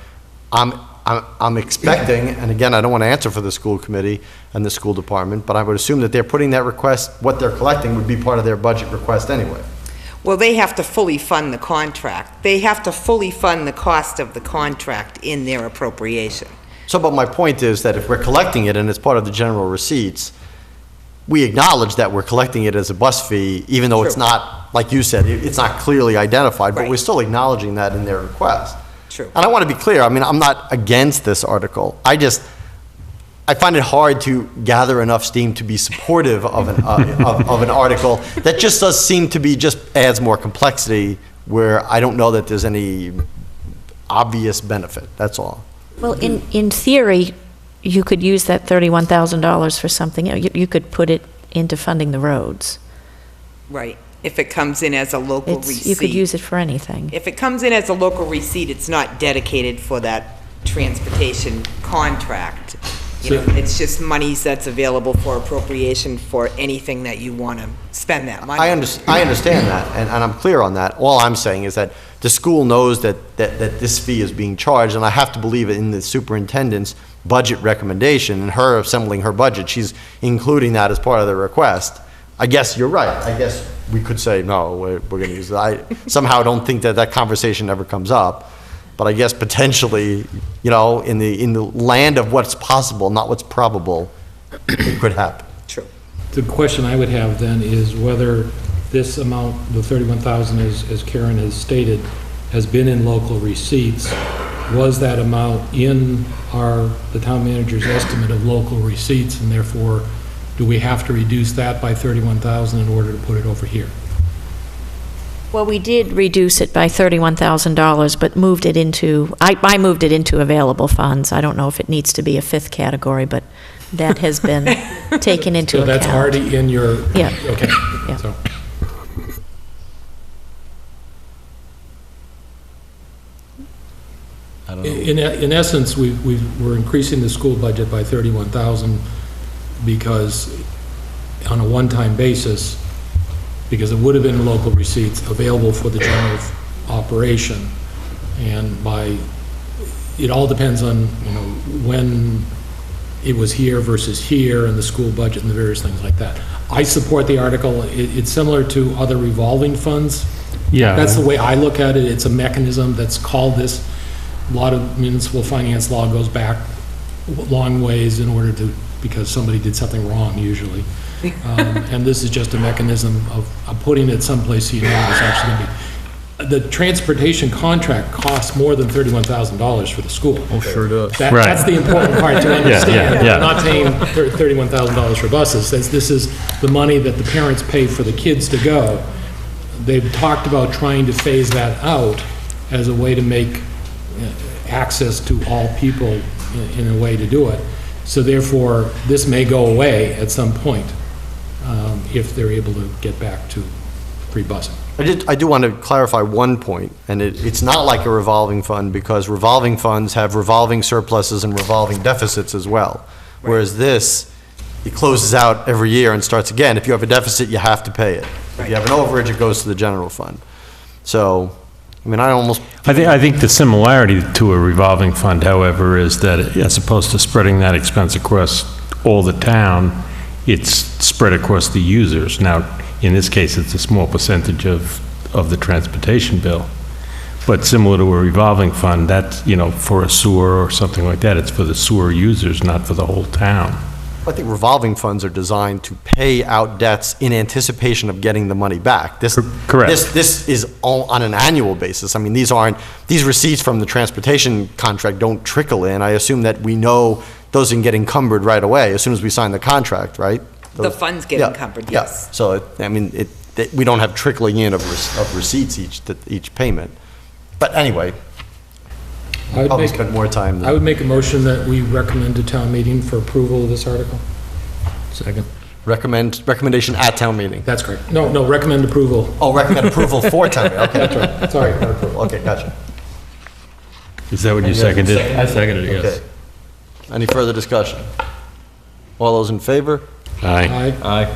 I'm expecting, and again, I don't want to answer for the school committee and the school department, but I would assume that they're putting that request, what they're collecting would be part of their budget request anyway. Well, they have to fully fund the contract. They have to fully fund the cost of the contract in their appropriation. So, but my point is that if we're collecting it and it's part of the general receipts, we acknowledge that we're collecting it as a bus fee, even though it's True. not, like you said, it's not clearly identified, but Right. we're still acknowledging that in their request. True. And I want to be clear, I mean, I'm not against this article. I find it hard to gather enough steam to be supportive of an article that just does seem to be, just adds more complexity where I don't know that there's any obvious benefit, that's all. Well, in theory, you could use that $31,000 for something. You could put it into funding the roads. Right. If it comes in as a local receipt. You could use it for anything. If it comes in as a local receipt, it's not dedicated for that transportation contract. You know, it's just monies that's available for appropriation for anything that you want to spend that money. I understand that, and I'm clear on that. All I'm saying is that the school knows that this fee is being charged, and I have to believe it in the superintendent's budget recommendation, and her assembling her budget, she's including that as part of the request. I guess you're right. I guess we could say, no, we're going to use it. I somehow don't think that conversation ever comes up. But I guess potentially, you know, in the land of what's possible, not what's probable, it could happen. True. The question I would have then is whether this amount, the 31,000, as Karen has stated, has been in local receipts. Was that amount in the town manager's estimate of local receipts, and therefore, do we have to reduce that by 31,000 in order to put it over here? Well, we did reduce it by $31,000, but moved it into, I moved it into available funds. I don't know if it needs to be a fifth category, but that has been taken into account. So that's already in your... Yeah. Okay. Yeah. So. I don't know. In essence, we're increasing the school budget by 31,000 because on a one-time basis, because it would have been local receipts available for the general operation. And it all depends on, you know, when it was here versus here and the school budget and the various things like that. I support the article. It's similar to other revolving funds. Yeah. That's the way I look at it. It's a mechanism that's called this. A lot of municipal finance law goes back long ways because somebody did something wrong usually. And this is just a mechanism of putting it someplace so you know it's actually going to be. the transportation contract costs more than $31,000 for the school. Oh, sure does. Right. That's the important part to understand. yeah. We're not paying $31,000 for buses. This is the money that the parents pay for the kids to go. They've talked about trying to phase that out as a way to make access to all people in a way to do it. So therefore, this may go away at some point if they're able to get back to free busing. I do want to clarify one point, and it's not like a revolving fund, because revolving funds have revolving surpluses and revolving deficits as well. Whereas this, it closes out every year and starts again. If you have a deficit, you have to pay it. If you have an overage, it goes to the general fund. So, I mean, I think the similarity to a revolving fund, however, is that as opposed to spreading that expense across all the town, it's spread across the users. Now, in this case, it's a small percentage of the transportation bill. But similar to a revolving fund, that's, for a sewer or something like that, it's for the sewer users, not for the whole town. I think revolving funds are designed to pay out debts in anticipation of getting the money back. Correct. This is all on an annual basis. I mean, these receipts from the transportation contract don't trickle in. I assume that we know those can get encumbered right away as soon as we sign the contract, right? The funds get encumbered, yes. Yeah. So, we don't have trickling in of receipts each payment. But anyway, I'll spend more time. I would make a motion that we recommend to town meeting for approval of this article. Second. Recommendation at town meeting. That's correct. No, recommend approval. Oh, recommend approval for town meeting. Okay, That's right. Sorry, not approval. Okay, gotcha. Is that what you seconded? I seconded it, yes. Okay. Any further discussion? All those in favor? Aye. Aye.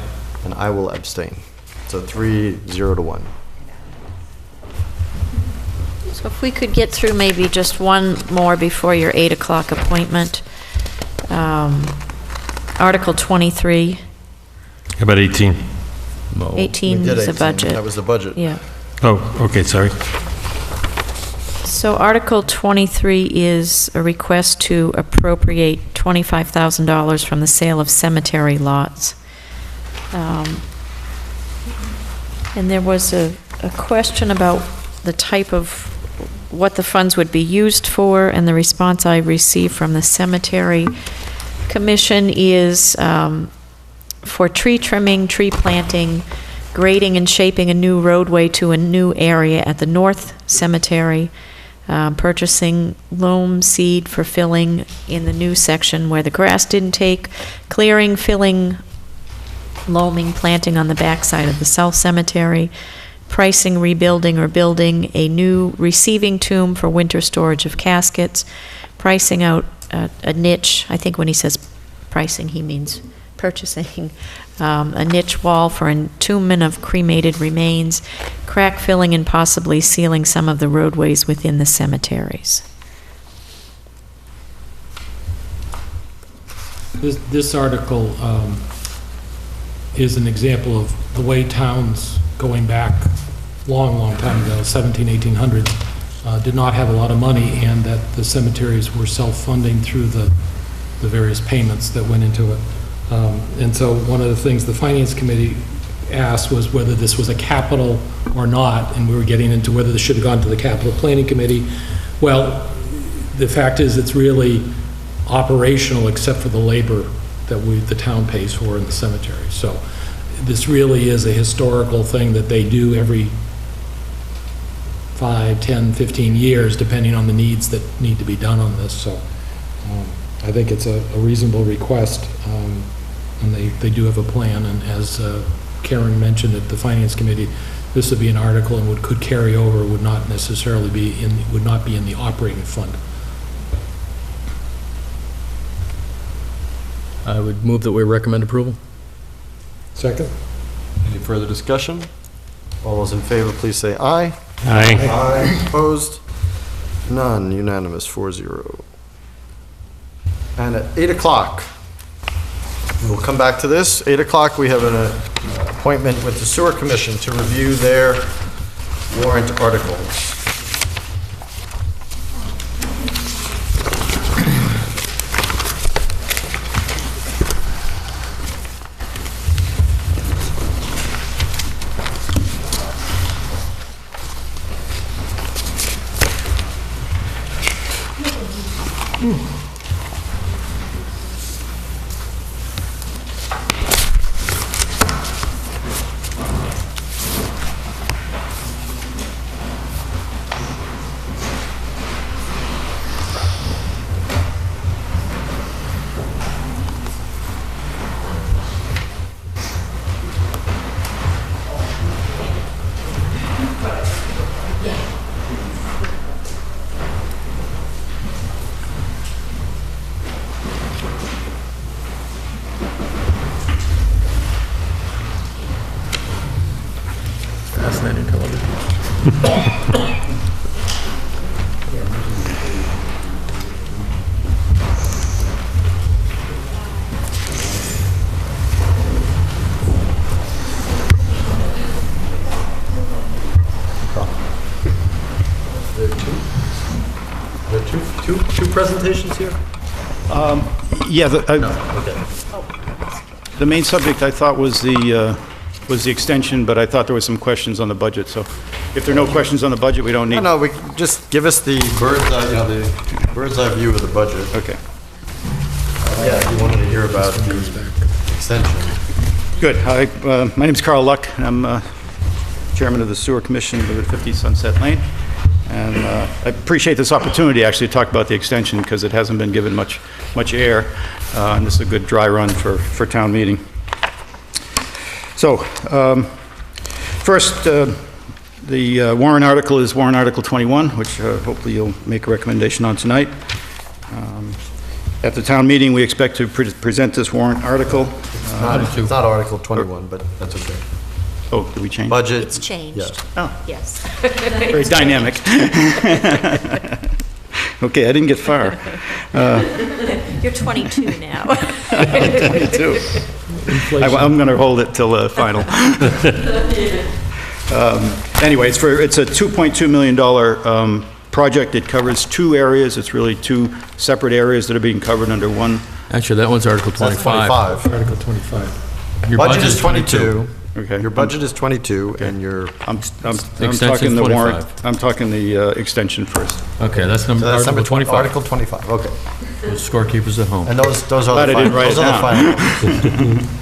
And I will abstain. So 3-0-1. So if we could get through maybe just one more before your 8 o'clock appointment. Article 23, How about 18? 18 We did is the 18. budget. That was the budget. Yeah. Oh, okay, sorry. So Article 23 is a request to appropriate $25,000 from the sale of cemetery lots. And there was a question about the type of, what the funds would be used for, and the response I received from the Cemetery Commission is for tree trimming, tree planting, grading and shaping a new roadway to a new area at the North Cemetery, purchasing loam seed for filling in the new section where the grass didn't take, clearing, filling, loaming, planting on the backside of the South Cemetery, pricing, rebuilding, or building a new receiving tomb for winter storage of caskets, pricing out a niche. I think when he says pricing, he means purchasing a niche wall for entombment of cremated remains, crack filling, and possibly sealing some of the roadways within the cemeteries. This article is an example of the way towns going back long time ago, 1800s, did not have a lot of money, and that the cemeteries were self-funding through the various payments that went into it. And so one of the things the Finance Committee asked was whether this was a capital or not, and we were getting into whether this should have gone to the Capital Planning Committee. Well, the fact is it's really operational except for the labor that the town pays for in the cemetery. So this really is a historical thing that they do every 5, 10, 15 years, depending on the needs that need to be done on this. So I think it's a reasonable request, and they do have a plan. And as Karen mentioned at the Finance Committee, this would be an article and could carry over, would not necessarily be would not be in the operating fund. I would move that we recommend approval. Second? Any further discussion? All those in favor, please say aye. Aye. Aye. Opposed? None. Unanimous, 4-0. And at 8 o'clock, we'll come back to this. 8 o'clock, we have an appointment with the Sewer Commission to review their warrant articles. Fascinating television. There are two presentations here? Yeah, Okay. the main subject I thought was the extension, but I thought there were some questions on the budget, so if there are no questions on the budget, we don't need... No, just give us the bird's eye view of the budget. Okay, Yeah, you wanted to hear about the extension. good. Hi, my name's Carl Luck. I'm chairman of the Sewer Commission, live at 50 Sunset Lane, and I appreciate this opportunity actually to talk about the extension because it hasn't been given much air, and this is a good dry run for town meeting. So, first, the warrant article is warrant Article 21, which hopefully you'll make a recommendation on tonight. At the town meeting, we expect to present this warrant article. It's not Article 21, but that's okay. Oh, did we change? Budget. It's changed. Yeah. Oh, Yes. very dynamic. Okay, I didn't get far. You're 22 now. 22. I'm going to hold it till final. Anyway, it's a $2.2 million project. It covers two areas. It's really two separate areas that are being covered under one. Actually, that one's Article 25. That's 25. Article 25. Your Budget is 22. Okay. Your budget is 22, and your... I'm Extension's talking the 25. warrant. I'm talking the extension first. Okay, that's number, So that's Article number 25. Article 25, okay. The scorekeepers at home. And those are Glad the I didn't final, write those it are the down. final.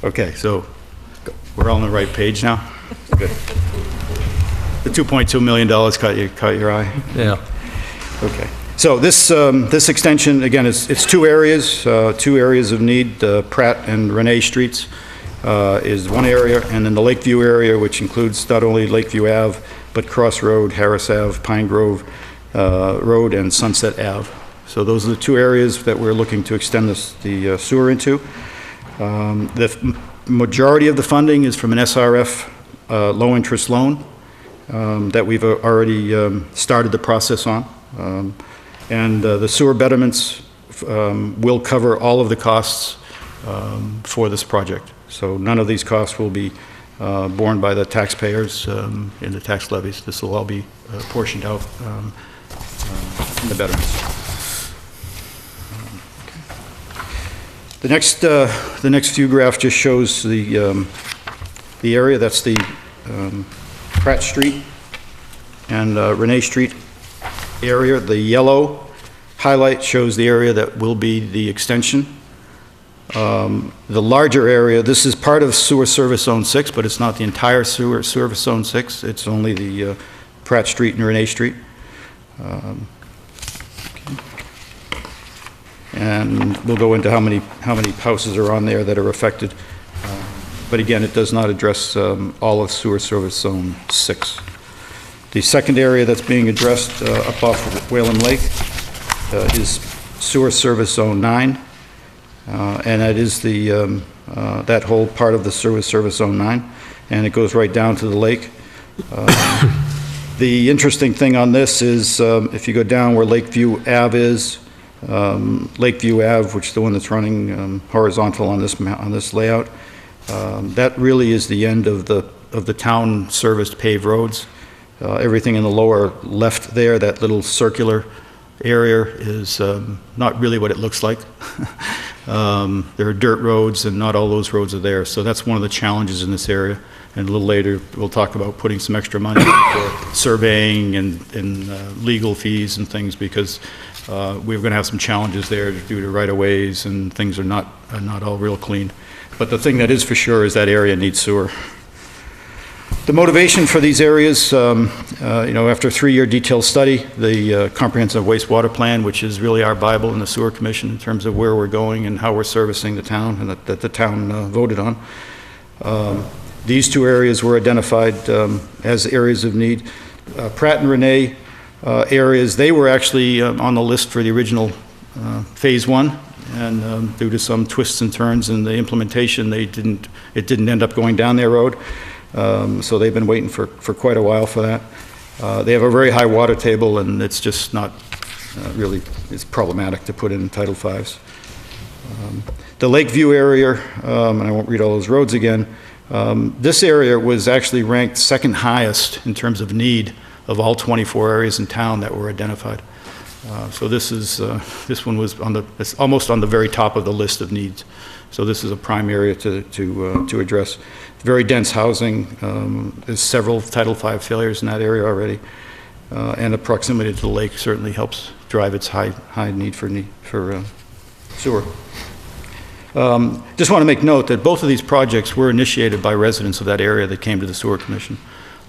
Okay, so we're all on the right page now? Good. The $2.2 million caught your eye? Yeah. Okay. So this extension, again, it's two areas of need. Pratt and Renee Streets is one area, and then the Lakeview area, which includes not only Lakeview Ave, but Cross Road, Harris Ave, Pine Grove Road, and Sunset Ave. So those are the two areas that we're looking to extend the sewer into. The majority of the funding is from an SRF low-interest loan that we've already started the process on. And the sewer betterments will cover all of the costs for this project. So none of these costs will be borne by the taxpayers in the tax levies. This will all be portioned out in the betterments. The next few graphs just shows the area. That's the Pratt Street and Renee Street area. The yellow highlight shows the area that will be the extension. The larger area, this is part of Sewer Service Zone 6, but it's not the entire Sewer Service Zone 6. It's only the Pratt Street and Renee Street. And we'll go into how many houses are on there that are affected. But again, it does not address all of Sewer Service Zone 6. The second area that's being addressed up off of Whalen Lake is Sewer Service Zone 9, and that is that whole part of the Sewer Service Zone 9, and it goes right down to the lake. The interesting thing on this is if you go down where Lakeview Ave is, Lakeview Ave, which is the one that's running horizontal on this layout, that really is the end of the town serviced paved roads. Everything in the lower left there, that little circular area, is not really what it looks like. There are dirt roads, and not all those roads are there. So that's one of the challenges in this area. And a little later, we'll talk about putting some extra money for surveying and legal fees and things, because we're going to have some challenges there due to right-of-ways, and things are not all real clean. But the thing that is for sure is that area needs sewer. The motivation for these areas, after a 3-year detailed study, the comprehensive wastewater plan, which is really our Bible in the Sewer Commission in terms of where we're going and how we're servicing the town, and that the town voted on. These 2 areas were identified as areas of need. Pratt and Renee areas, they were actually on the list for the original Phase 1, and due to some twists and turns in the implementation, it didn't end up going down their road. So they've been waiting for quite a while for that. They have a very high water table, and it's just not really, it's problematic to put in Title V's. The Lakeview area, and I won't read all those roads again, this area was actually ranked second highest in terms of need of all 24 areas in town that were identified. So this one was it's almost on the very top of the list of needs. So this is a prime area to address. Very dense housing. There's several Title V failures in that area already, and the proximity to the lake certainly helps drive its high need for sewer. Just want to make note that both of these projects were initiated by residents of that area that came to the Sewer Commission,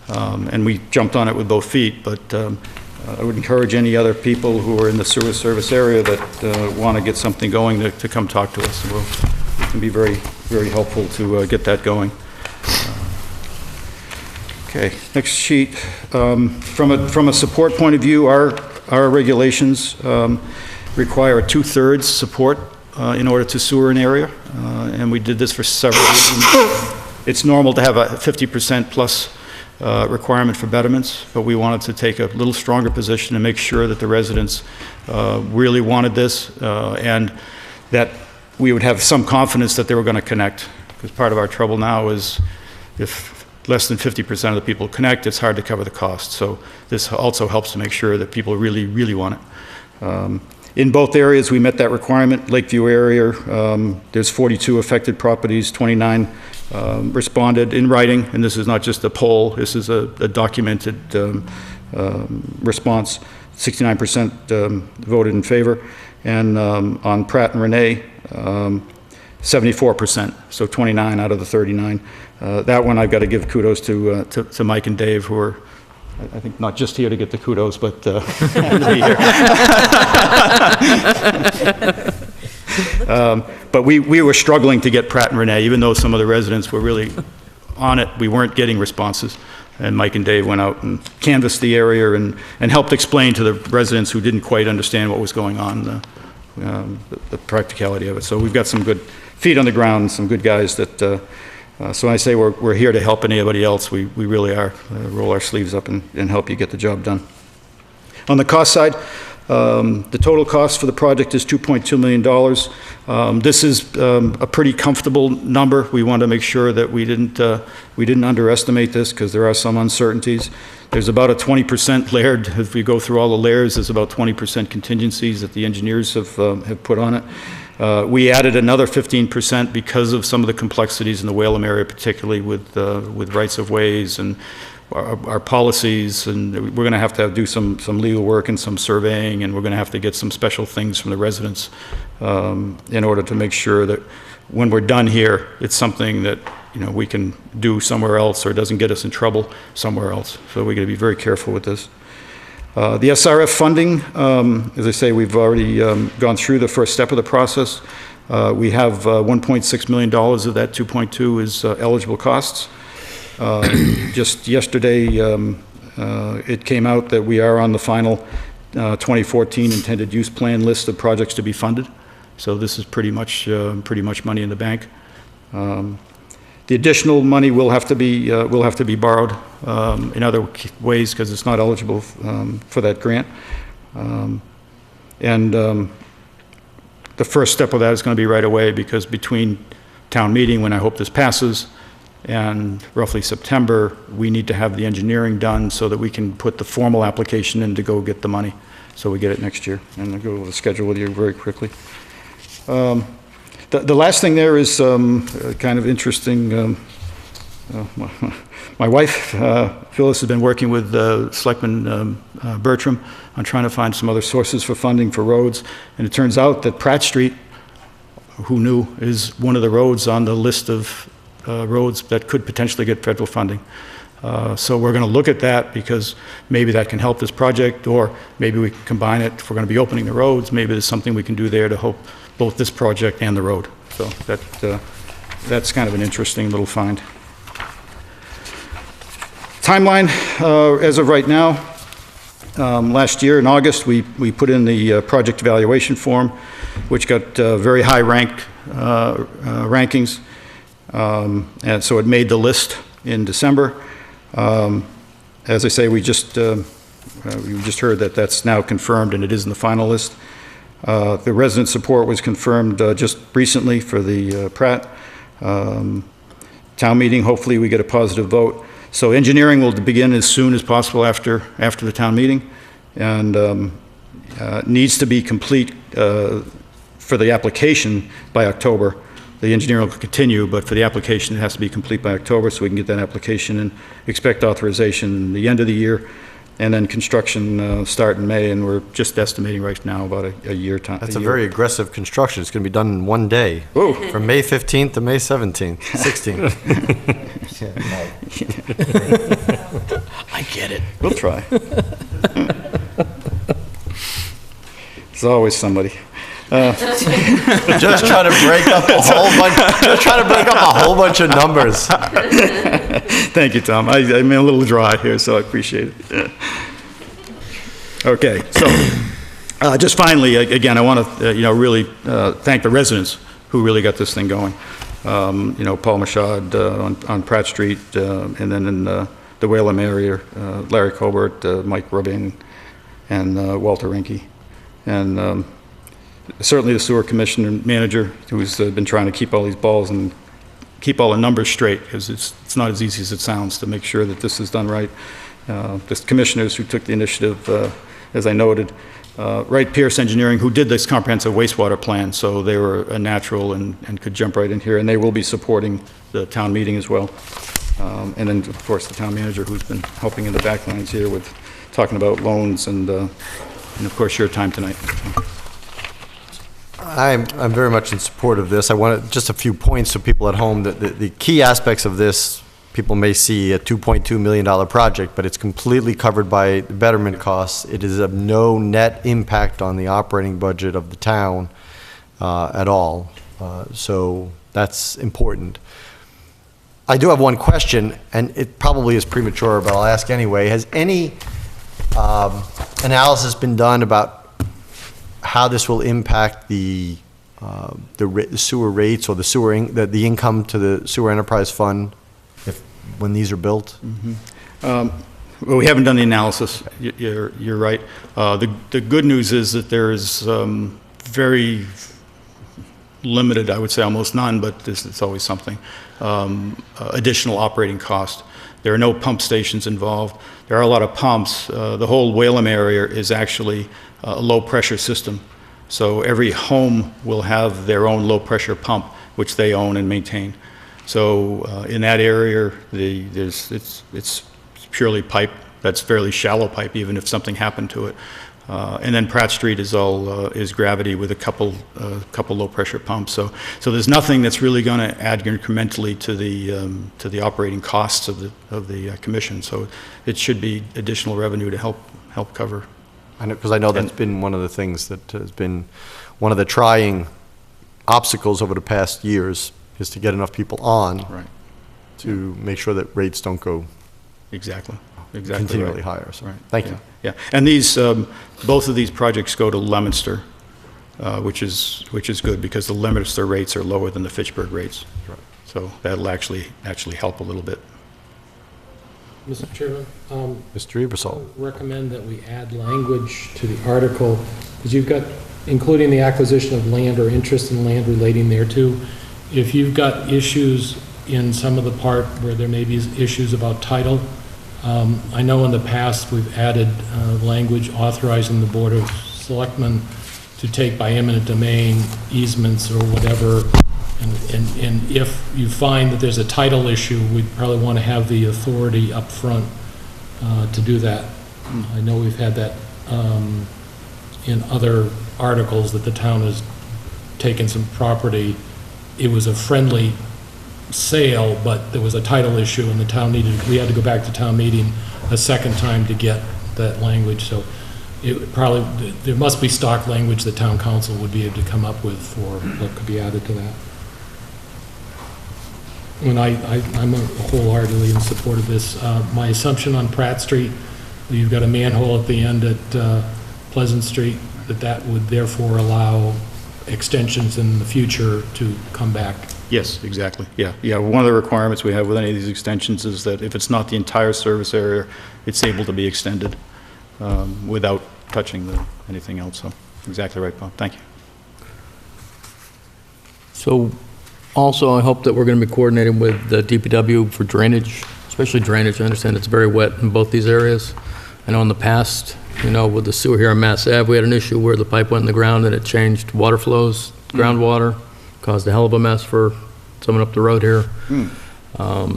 and we jumped on it with both feet. But I would encourage any other people who are in the sewer service area that want to get something going to come talk to us. We can be very, very helpful to get that going. Okay, next sheet. From a support point of view, our regulations require a 2/3 support in order to sewer an area, and we did this for several reasons. It's normal to have a 50% plus requirement for betterments, but we wanted to take a little stronger position to make sure that the residents really wanted this, and that we would have some confidence that they were going to connect. Because part of our trouble now is if less than 50% of the people connect, it's hard to cover the cost. So this also helps to make sure that people really, really want it. In both areas, we met that requirement. Lakeview area, there's 42 affected properties, 29 responded in writing, and this is not just a poll, this is a documented response. 69% voted in favor, and on Pratt and Renee, 74%, so 29 out of the 39. That one I've got to give kudos to Mike and Dave, who are, I think, not just here to get the kudos, but to be here. But we were struggling to get Pratt and Renee, even though some of the residents were really on it. We weren't getting responses. And Mike and Dave went out and canvassed the area and helped explain to the residents who didn't quite understand what was going on, the practicality of it. So we've got some good feet on the ground, some good guys that, so when I say we're here to help anybody else, we really are. Roll our sleeves up and help you get the job done. On the cost side, the total cost for the project is $2.2 million. This is a pretty comfortable number. We want to make sure that we didn't underestimate this, because there are some uncertainties. There's about a 20% layered. If we go through all the layers, there's about 20% contingencies that the engineers have put on it. We added another 15% because of some of the complexities in the Whalum area, particularly with rights of ways and our policies, and we're going to have to do some legal work and some surveying, and we're going to have to get some special things from the residents in order to make sure that when we're done here, it's something that we can do somewhere else, or it doesn't get us in trouble somewhere else. So we're going to be very careful with this. The SRF funding, as I say, we've already gone through the first step of the process. We have $1.6 million of that 2.2 is eligible costs. Just yesterday, it came out that we are on the final 2014 intended use plan list of projects to be funded. So this is pretty much money in the bank. The additional money will have to be borrowed in other ways, because it's not eligible for that grant. The first step of that is going to be right away, because between town meeting, when I hope this passes, and roughly September, we need to have the engineering done so that we can put the formal application in to go get the money, so we get it next year. And I'll go over the schedule with you very quickly. The last thing there is kind of interesting My wife, Phyllis, has been working with Selectman Bertram on trying to find some other sources for funding for roads, and it turns out that Pratt Street, who knew, is one of the roads on the list of roads that could potentially get federal funding. So we're going to look at that because maybe that can help this project, or maybe we can combine it. If we're going to be opening the roads, maybe there's something we can do there to help both this project and the road. So that's kind of an interesting little find. Timeline, as of right now, last year in August, we put in the project evaluation form, which got very high rankings, and so it made the list in December. As I say, we just heard that that's now confirmed and it is in the final list. The resident support was confirmed just recently for the Pratt town meeting. Hopefully we get a positive vote. So engineering will begin as soon as possible after the town meeting, and needs to be complete for the application by October. The engineering will continue, but for the application, it has to be complete by October so we can get that application and expect authorization the end of the year, and then construction start in May, and we're just estimating right now about a year time. That's a very aggressive construction. It's going to be done in one day. Whoa. From May 15th to May 17th, 16th. I get it. We'll try. There's always somebody. Just trying to break up a whole bunch of numbers. Thank you, Tom. I'm a little dry here, so I appreciate it. Okay, so just finally, again, I want to really thank the residents who really got this thing going. Paul Machad on Pratt Street, and then in the Whalum area, Larry Colbert, Mike Rubin, and Walter Rinke, and certainly the sewer commissioner and manager, who's been trying to keep all these balls and keep all the numbers straight, because it's not as easy as it sounds to make sure that this is done right. The commissioners who took the initiative, as I noted, Wright Pierce Engineering, who did this comprehensive wastewater plan, so they were a natural and could jump right in here, and they will be supporting the town meeting as well. And then, of course, the town manager, who's been helping in the back lines here with talking about loans and of course, your time tonight. I'm very much in support of this. I want just a few points so people at home that the key aspects of this, people may see a $2.2 million project, but it's completely covered by betterment costs. It is of no net impact on the operating budget of the town at all. So that's important. I do have one question, and it probably is premature, but I'll ask anyway. Has any analysis been done about how this will impact the sewer rates or the income to the sewer enterprise fund when these are built? Well, we haven't done the analysis. You're right. The good news is that there is very limited, I would say almost none, but it's always something, additional operating cost. There are no pump stations involved. There are a lot of pumps. The whole Whalum area is actually a low-pressure system. So every home will have their own low-pressure pump, which they own and maintain. So in that area, it's purely pipe. That's fairly shallow pipe, even if something happened to it. And then Pratt Street is all is gravity with a couple low-pressure pumps. So there's nothing that's really going to add incrementally to the operating costs of the commission. So it should be additional revenue to help cover. Because I know that's been one of the things that has been one of the trying obstacles over the past years, is to get enough people on to make sure that rates don't go exactly continually higher. So thank you. Yeah, and these both of these projects go to Leominster, which is good because the Leominster rates are lower than the Fitchburg rates. Right. So that'll actually help a little bit. Mr. Chairman, Mr. Ebersol. I recommend that we add language to the article, because you've got, including the acquisition of land or interest in land relating thereto. If you've got issues in some of the part where there may be issues about title, I know in the past we've added language authorizing the Board of Selectmen to take by eminent domain easements or whatever And if you find that there's a title issue, we'd probably want to have the authority up front to do that. I know we've had that in other articles that the town has taken some property. It was a friendly sale, but there was a title issue and the town we had to go back to town meeting a second time to get that language. So it probably, there must be stock language that town council would be able to come up with for what could be added to that. And I'm wholeheartedly in support of this. My assumption on Pratt Street, you've got a manhole at the end at Pleasant Street, that would therefore allow extensions in the future to come back. Yes, exactly. Yeah. One of the requirements we have with any of these extensions is that if it's not the entire service area, it's able to be extended without touching anything else. So, exactly right, Bob. Thank you. So, also, I hope that we're going to be coordinating with the DPW for drainage, especially drainage. I understand it's very wet in both these areas. I know in the past, with the sewer here on Mass Ave, we had an issue where the pipe went in the ground and it changed water flows, groundwater, caused a hell of a mess for someone up the road here.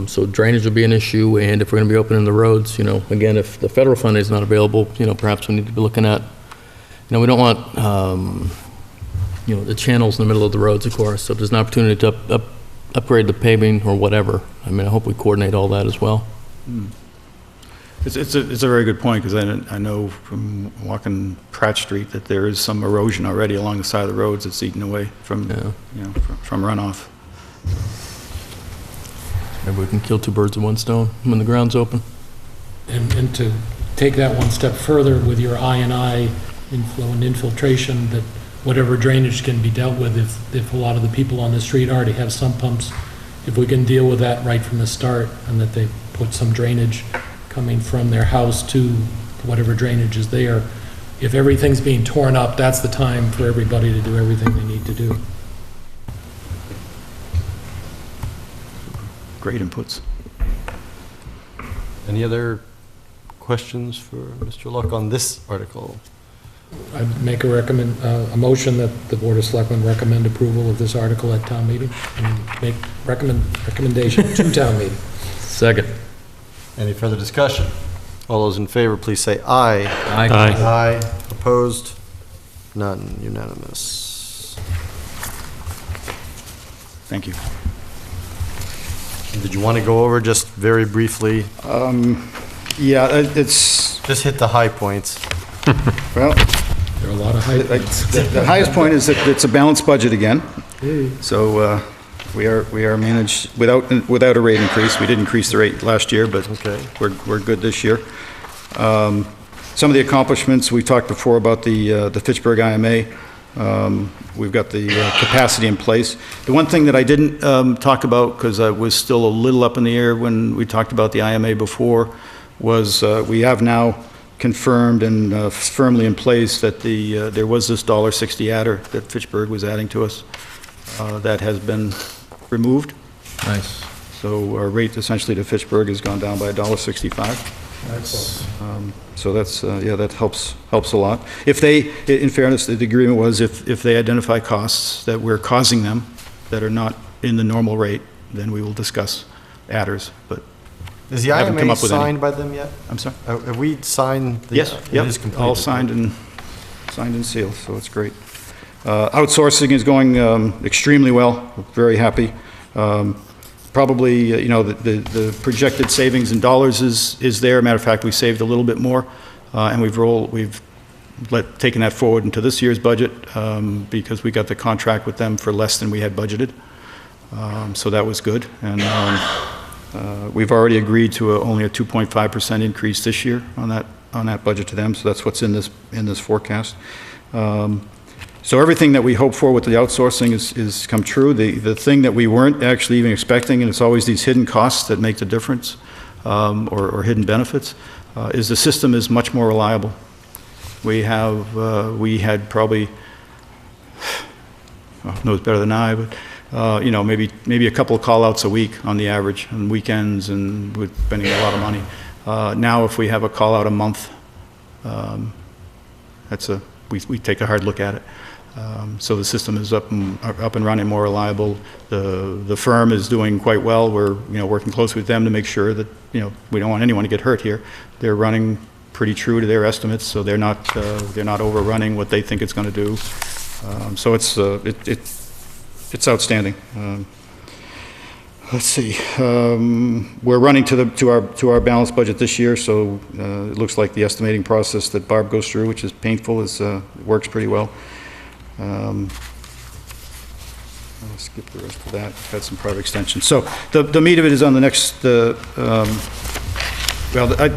So drainage will be an issue, and if we're going to be opening the roads, again, if the federal funding is not available, perhaps we need to be looking at, we don't want, the channels in the middle of the roads, of course, so if there's an opportunity to upgrade the paving or whatever, I hope we coordinate all that as well. It's a very good point, because I know from walking Pratt Street that there is some erosion already along the side of the roads that's eaten away from runoff. Maybe we can kill two birds with one stone when the ground's open. And to take that one step further with your I&I inflow and infiltration, that whatever drainage can be dealt with, if a lot of the people on the street already have sump pumps, if we can deal with that right from the start, and that they put some drainage coming from their house to whatever drainage is there. If everything's being torn up, that's the time for everybody to do everything they need to do. Great inputs. Any other questions for Mr. Luck on this article? I'd make a motion that the Board of Selectmen recommend approval of this article at town meeting, and make recommendation to town meeting. Second. Any further discussion? All those in favor, please say aye. Aye. Aye. Opposed? None. Unanimous. Thank you. Did you want to go over just very briefly? Yeah, it's... Just hit the high points. Well, there are a lot of high points. The highest point is that it's a balanced budget again. So we are managed without a rate increase. We did increase the rate last year, but we're good this year. Some of the accomplishments, we talked before about the Fitchburg IMA. We've got the capacity in place. The one thing that I didn't talk about, because I was still a little up in the air when we talked about the IMA before, was we have now confirmed and firmly in place that there was this $1.60 adder that Fitchburg was adding to us. That has been removed. Nice. So our rate essentially to Fitchburg has gone down by $1.65. So that's, that helps a lot. If they, in fairness, the agreement was if they identify costs that we're causing them that are not in the normal rate, then we will discuss adders, but is the IMA signed by them yet? I'm sorry? Have we signed? Yes, yep, all signed and sealed, so it's great. Outsourcing is going extremely well. We're very happy. Probably, the projected savings in dollars is there. Matter of fact, we saved a little bit more, and we've taken that forward into this year's budget because we got the contract with them for less than we had budgeted. So that was good, and we've already agreed to only a 2.5% increase this year on that budget to them. So that's what's in this forecast. So everything that we hope for with the outsourcing is come true. The thing that we weren't actually even expecting, and it's always these hidden costs that make the difference, or hidden benefits, is the system is much more reliable. We had probably, knows better than I, but maybe a couple of call-outs a week on the average, on weekends, and we're spending a lot of money. Now if we have a call-out a month, we take a hard look at it. So the system is up and running, more reliable. The firm is doing quite well. We're, working closely with them to make sure that, we don't want anyone to get hurt here. They're running pretty true to their estimates, so they're not overrunning what they think it's going to do. So it's outstanding. Let's see. We're running to our balanced budget this year, so it looks like the estimating process that Barb goes through, which is painful, works pretty well. I'll skip the rest of that. We've had some private extensions. So the meat of it is on the next. I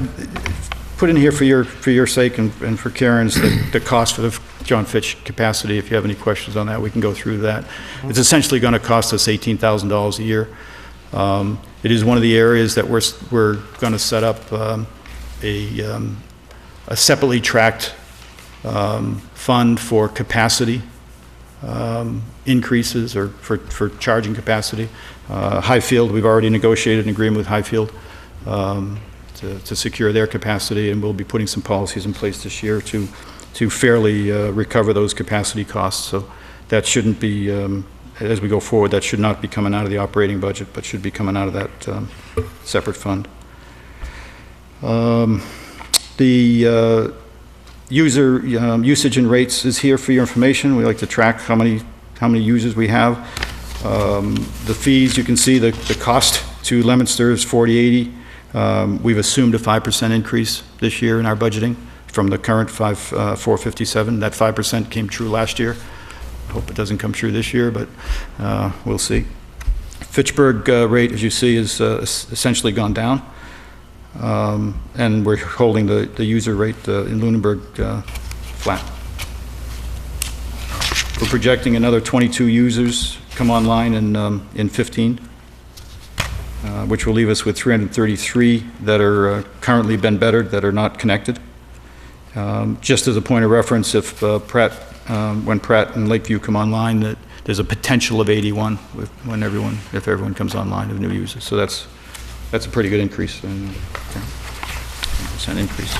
put in here for your sake and for Karen's the cost for the John Fitch capacity. If you have any questions on that, we can go through that. It's essentially going to cost us $18,000 a year. It is one of the areas that we're going to set up a separately tracked fund for capacity increases or for charging capacity. Highfield, we've already negotiated an agreement with Highfield to secure their capacity, and we'll be putting some policies in place this year to fairly recover those capacity costs. So that shouldn't be, as we go forward, that should not be coming out of the operating budget, but should be coming out of that separate fund. The user usage and rates is here for your information. We like to track how many users we have. The fees, you can see the cost to Leominster is $40.80. We've assumed a 5% increase this year in our budgeting from the current $457. That 5% came true last year. I hope it doesn't come true this year, but we'll see. Fitchburg rate, as you see, is essentially gone down. And we're holding the user rate in Lunenburg flat. We're projecting another 22 users come online in 15, which will leave us with 333 that are currently been bettered that are not connected. Just as a point of reference, if when Pratt and Lakeview come online, that there's a potential of 81 if everyone comes online of new users. So that's a pretty good increase, 10% increase.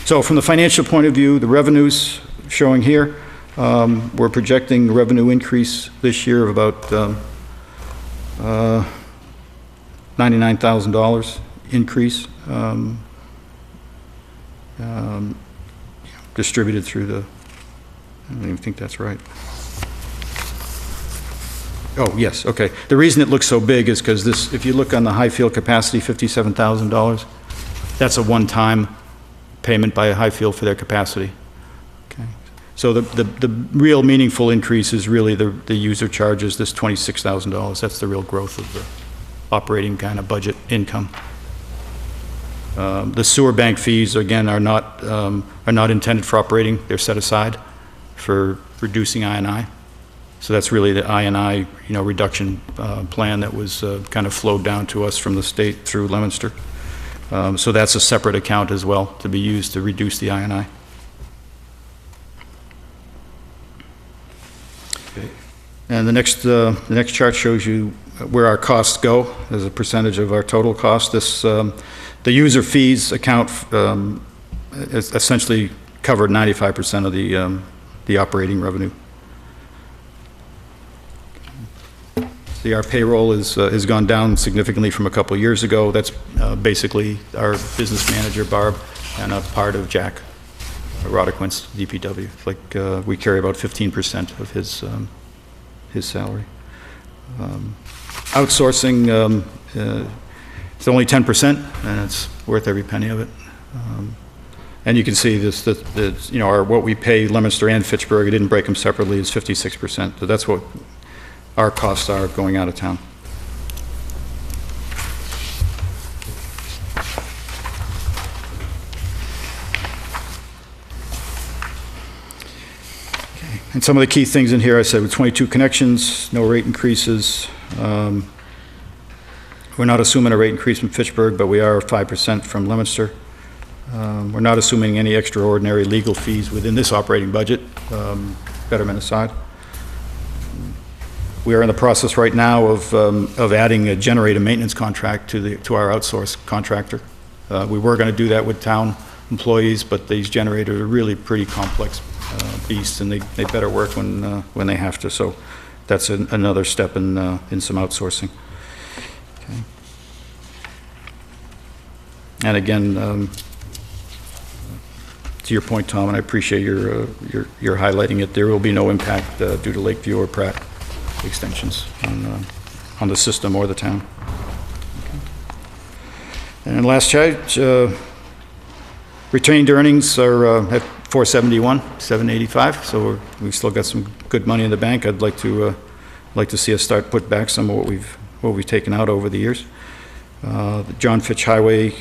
So from the financial point of view, the revenues showing here, we're projecting revenue increase this year of about $99,000 increase, distributed through the, I don't even think that's right. Oh, yes, okay. The reason it looks so big is because this, if you look on the Highfield capacity, $57,000, that's a one-time payment by Highfield for their capacity. Okay. So the real meaningful increase is really the user charges, this $26,000. That's the real growth of the operating kind of budget income. The sewer bank fees, again, are not intended for operating. They're set aside for reducing I&I. So that's really the I&I, reduction plan that was kind of flowed down to us from the state through Leominster. So that's a separate account as well to be used to reduce the I&I. Okay. And the next chart shows you where our costs go as a percentage of our total cost. This the user fees account essentially covered 95% of the operating revenue. See, our payroll has gone down significantly from a couple of years ago. That's basically our business manager, Barb, and a part of Jack Roddiquint's DPW. Like we carry about 15% of his salary. Outsourcing, it's only 10%, and it's worth every penny of it. And you can see this, what we pay Leominster and Fitchburg, I didn't break them separately, is 56%. So that's what our costs are going out of town. Okay. And some of the key things in here, I said with 22 connections, no rate increases. We're not assuming a rate increase from Fitchburg, but we are 5% from Leominster. We're not assuming any extraordinary legal fees within this operating budget, betterment aside. We are in the process right now of adding a generator maintenance contract to our outsourced contractor. We were going to do that with town employees, but these generators are really pretty complex beast, and they better work when they have to. So that's another step in some outsourcing. Okay. And again, to your point, Tom, and I appreciate your highlighting it, there will be no impact due to Lakeview or Pratt extensions on the system or the town. Okay. And last charge, retained earnings are at 471, 785, so we've still got some good money in the bank. I'd like to see us start put back some of what we've taken out over the years. The John Fitch Highway,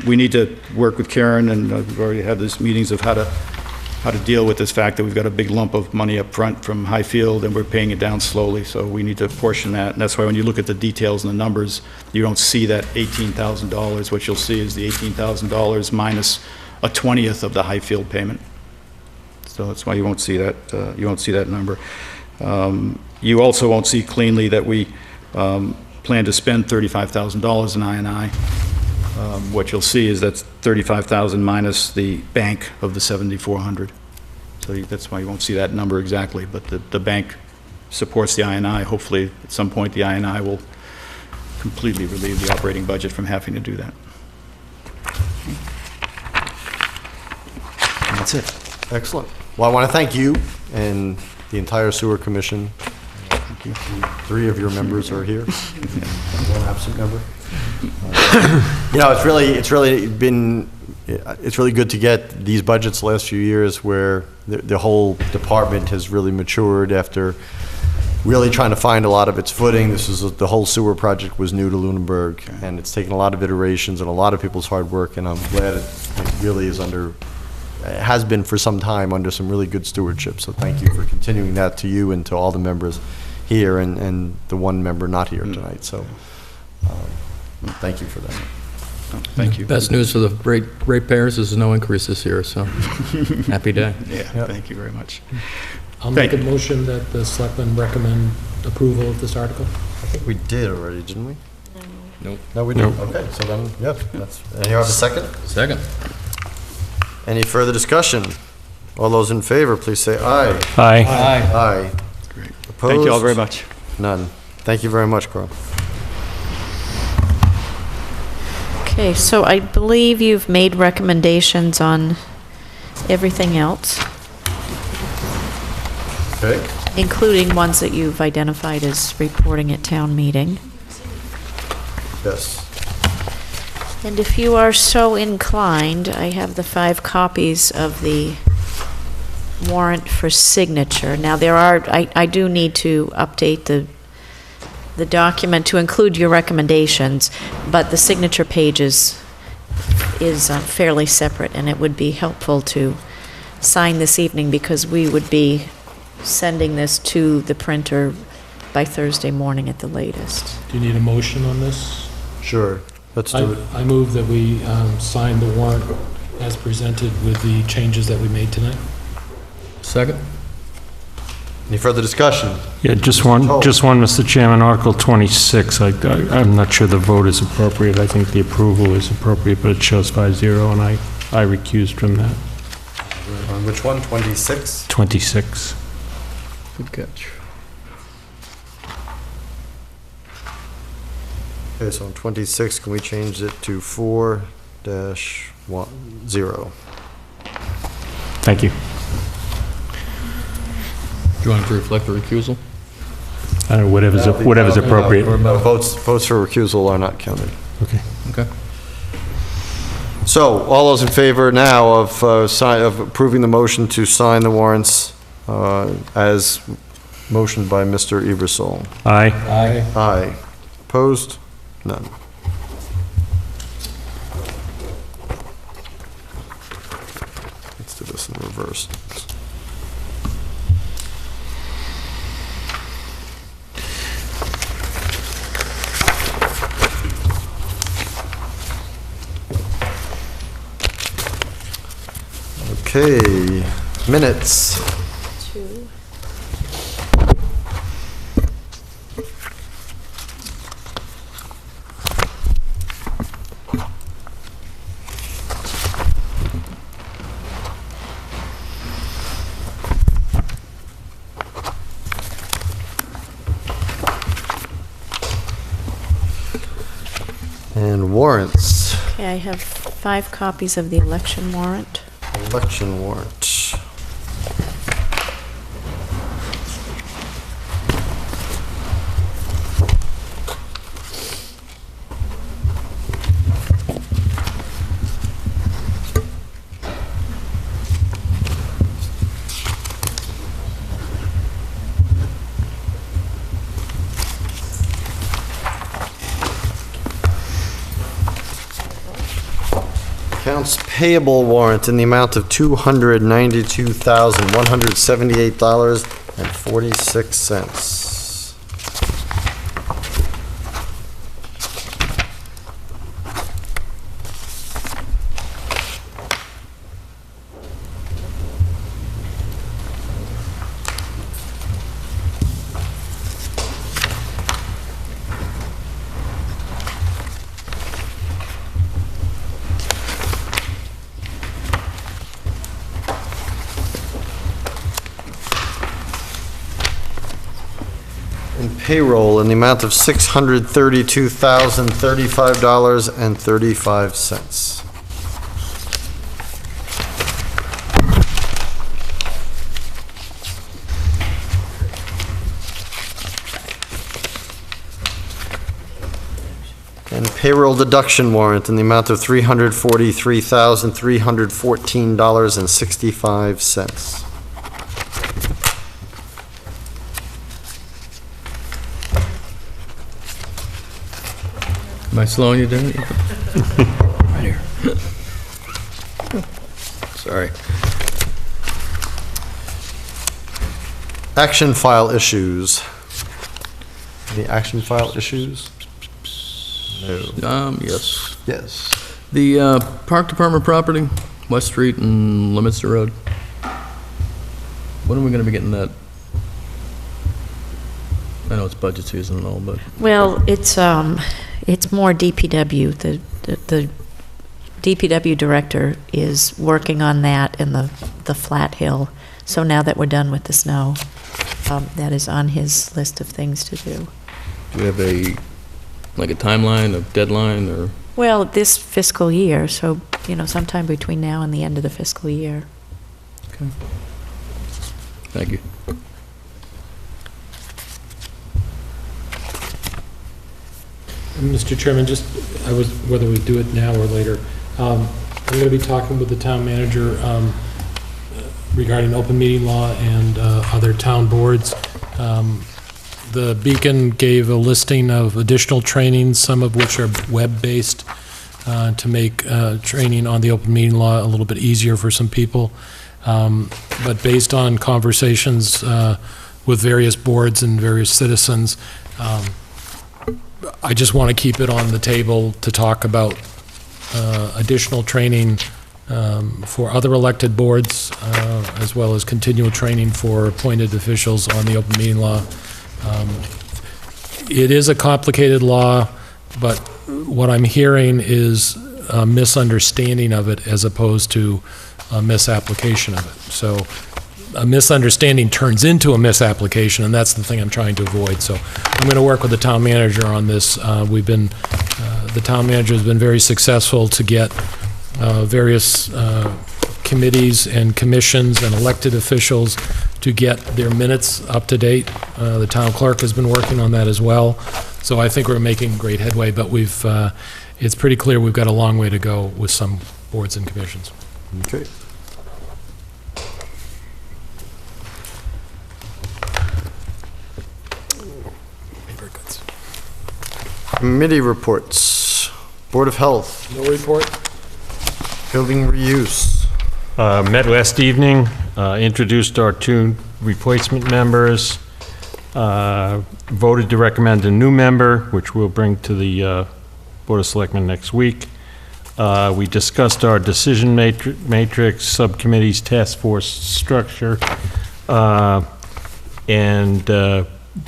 we need to work with Karen, and we've already had these meetings of how to deal with this fact that we've got a big lump of money up front from Highfield, and we're paying it down slowly, so we need to portion that. And that's why when you look at the details and the numbers, you don't see that $18,000. What you'll see is the $18,000 minus a 20th of the Highfield payment. So that's why you won't see that. You won't see that number. You also won't see cleanly that we plan to spend $35,000 in I&I. What you'll see is that's $35,000 minus the bank of the $7,400. So that's why you won't see that number exactly. But the bank supports the I&I. Hopefully, at some point, the I&I will completely relieve the operating budget from having to do that. And that's it. Excellent. Well, I want to thank you and the entire Sewer Commission. Thank you. 3 of your members are here. 1 absent member. You know, it's really good to get these budgets the last few years where the whole department has really matured after really trying to find a lot of its footing. The whole sewer project was new to Lunenburg, and it's taken a lot of iterations and a lot of people's hard work, and I'm glad it really is it has been for some time under some really good stewardship. So thank you for continuing that, to you and to all the members here and the 1 member not here tonight. So thank you for that. Thank you. Best news for the ratepayers is no increase this year, so happy day. Yeah, thank you very much. I'll make a motion that the selectmen recommend approval of this article. I think we did already, didn't we? Nope. No, we didn't. Okay, so then, yeah. And here have a second? Second. Any further discussion? All those in favor, please say aye. Aye. Aye. Aye. Great. Opposed? Thank you all very much. None. Thank you very much, Carl. Okay, so I believe you've made recommendations on everything else, Okay. including ones that you've identified as reporting at town meeting. Yes. And if you are so inclined, I have the 5 copies of the warrant for signature. Now, I do need to update the document to include your recommendations, but the signature page is fairly separate, and it would be helpful to sign this evening because we would be sending this to the printer by Thursday morning at the latest. Do you need a motion on this? Sure. Let's do it. I move that we sign the warrant as presented with the changes that we made tonight. Second. Any further discussion? Yeah, just one, Mr. Chairman. Article 26, I'm not sure the vote is appropriate. I think the approval is appropriate, but it shows 5-0, and I recused from that. On which one? 26? 26. Good catch. Okay, so on 26, can we change it to 4-10? Thank you. Do you want it to reflect the recusal? I don't know, whatever's appropriate. No, votes for recusal are not counted. Okay. Okay. So, all those in favor now of approving the motion to sign the warrants as motioned by Mr. Eversole? Aye. Aye. Aye. Opposed? None. Let's do this in reverse. Okay, minutes. Warrants. Okay, I have 5 copies of the election warrant. Election warrant. Accounts payable warrant in the amount of $292,178.46. And payroll in the amount of $632,035.35. And payroll deduction warrant in the amount of $343,314.65. Am I slowing you down? Right here. Sorry. Action file issues. Any action file issues? No. Yes. Yes. The Park Department property, West Street and Leominster Road. When are we gonna be getting that? I know it's budget season and all, but Well, it's more DPW. The DPW director is working on that in the Flat Hill. So now that we're done with the snow, that is on his list of things to do. do we have a timeline, a deadline, or? Well, this fiscal year, so, sometime between now and the end of the fiscal year. Okay. Thank you. Mr. Chairman, whether we do it now or later, I'm going to be talking with the town manager regarding open meeting law and other town boards. The Beacon gave a listing of additional trainings, some of which are web-based, to make training on the open meeting law a little bit easier for some people. But based on conversations with various boards and various citizens, I just want to keep it on the table to talk about additional training for other elected boards, as well as continual training for appointed officials on the open meeting law. It is a complicated law, but what I'm hearing is a misunderstanding of it as opposed to a misapplication of it. So a misunderstanding turns into a misapplication, and that's the thing I'm trying to avoid. So I'm going to work with the town manager on this. The town manager has been very successful to get various committees and commissions and elected officials to get their minutes up to date. The town clerk has been working on that as well. So I think we're making great headway, but it's pretty clear we've got a long way to go with some boards and commissions. Okay. Committee reports. Board of Health. No report? Building reuse. Met last evening, introduced our 2 replacement members, voted to recommend a new member, which we'll bring to the Board of Selectmen next week. We discussed our decision matrix, subcommittees, task force structure, and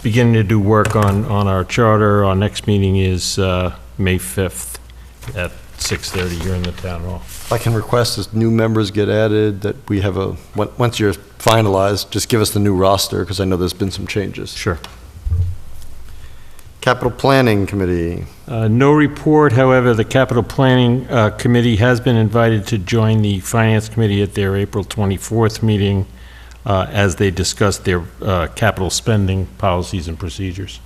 beginning to do work on our charter. Our next meeting is May 5th at 6:30 here in the town hall. If I can request as new members get added, that we have once you're finalized, just give us the new roster, because I know there's been some changes. Sure. Capital Planning Committee. No report, however, the Capital Planning Committee has been invited to join the Finance Committee at their April 24th meeting as they discuss their capital spending policies and procedures.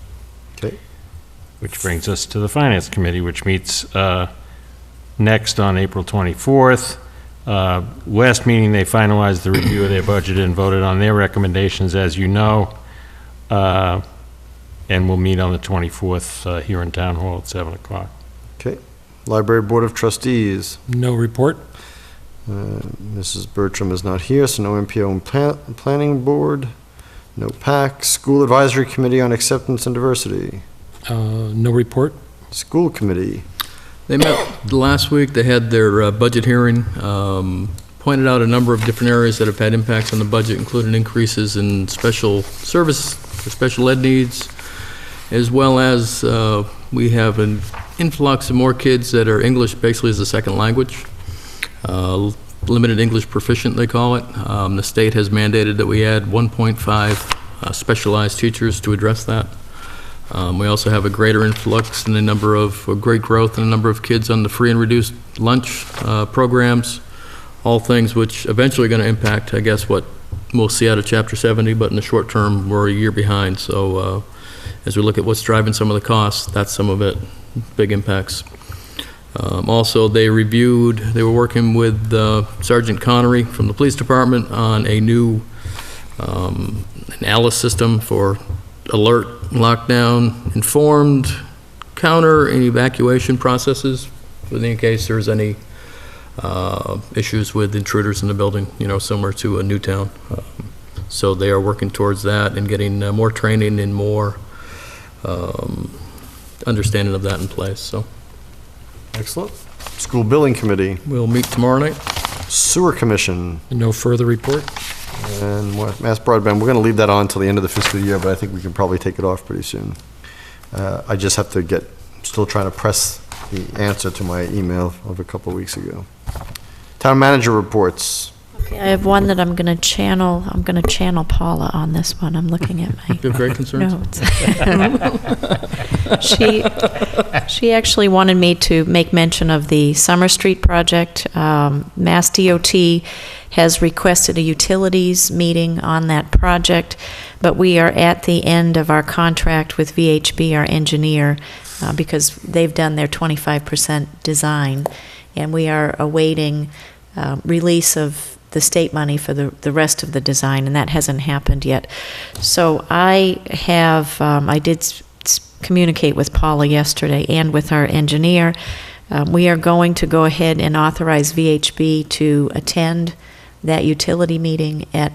Okay. Which brings us to the Finance Committee, which meets next on April 24th. Last meeting, they finalized the review of their budget and voted on their recommendations, as you know. And we'll meet on the 24th here in Town Hall at 7 o'clock. Okay. Library Board of Trustees. No report? Mrs. Bertram is not here, so no MPO and Planning Board. No PAC. School Advisory Committee on Acceptance and Diversity. No report? School Committee. They met last week, they had their budget hearing, pointed out a number of different areas that have had impacts on the budget, including increases in special service for special ed needs, as well as we have an influx of more kids that are English basically as a second language. Limited English proficient, they call it. The state has mandated that we add 1.5 specialized teachers to address that. We also have a greater influx in the number of, great growth in the number of kids on the free and reduced lunch programs, all things which eventually are going to impact, I guess, what we'll see out of Chapter 70, but in the short term, we're a year behind. So as we look at what's driving some of the costs, that's some of it, big impacts. Also, they were working with Sergeant Connery from the police department on a new an ALICE system for alert, lockdown, informed, counter, and evacuation processes, in case there's any issues with intruders in the building, similar to a Newtown. So they are working towards that and getting more training and more understanding of that in place. So. Excellent. School Building Committee. We'll meet tomorrow night. Sewer Commission. No further report? And Mass Broadband, we're going to leave that on until the end of the fiscal year, but I think we can probably take it off pretty soon. I just have to still trying to press the answer to my email of a couple of weeks ago. Town Manager reports. Okay, I have one that I'm going to channel. I'm going to channel Paula on this one. I'm looking at my You have great concerns? notes. She actually wanted me to make mention of the Summer Street project. Mass DOT has requested a utilities meeting on that project, but we are at the end of our contract with VHB, our engineer, because they've done their 25% design, and we are awaiting release of the state money for the rest of the design, and that hasn't happened yet. So I did communicate with Paula yesterday and with our engineer. We are going to go ahead and authorize VHB to attend that utility meeting at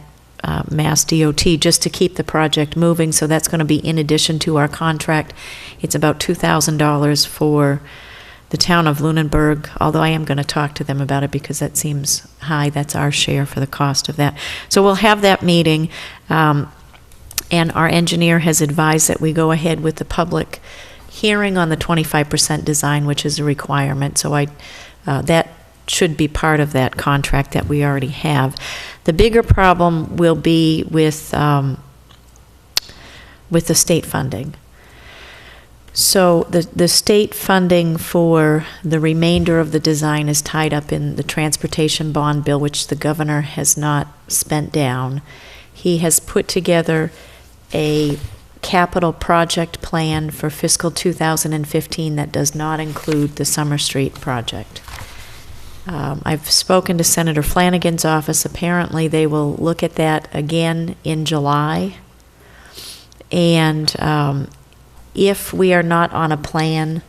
Mass DOT just to keep the project moving. So that's going to be in addition to our contract. It's about $2,000 for the town of Lunenburg, although I am going to talk to them about it because that seems high. That's our share for the cost of that. So we'll have that meeting, and our engineer has advised that we go ahead with the public hearing on the 25% design, which is a requirement. So that should be part of that contract that we already have. The bigger problem will be with the state funding. So the state funding for the remainder of the design is tied up in the transportation bond bill, which the governor has not spent down. He has put together a capital project plan for fiscal 2015 that does not include the Summer Street project. I've spoken to Senator Flanagan's office. Apparently, they will look at that again in July. And if we are not on a plan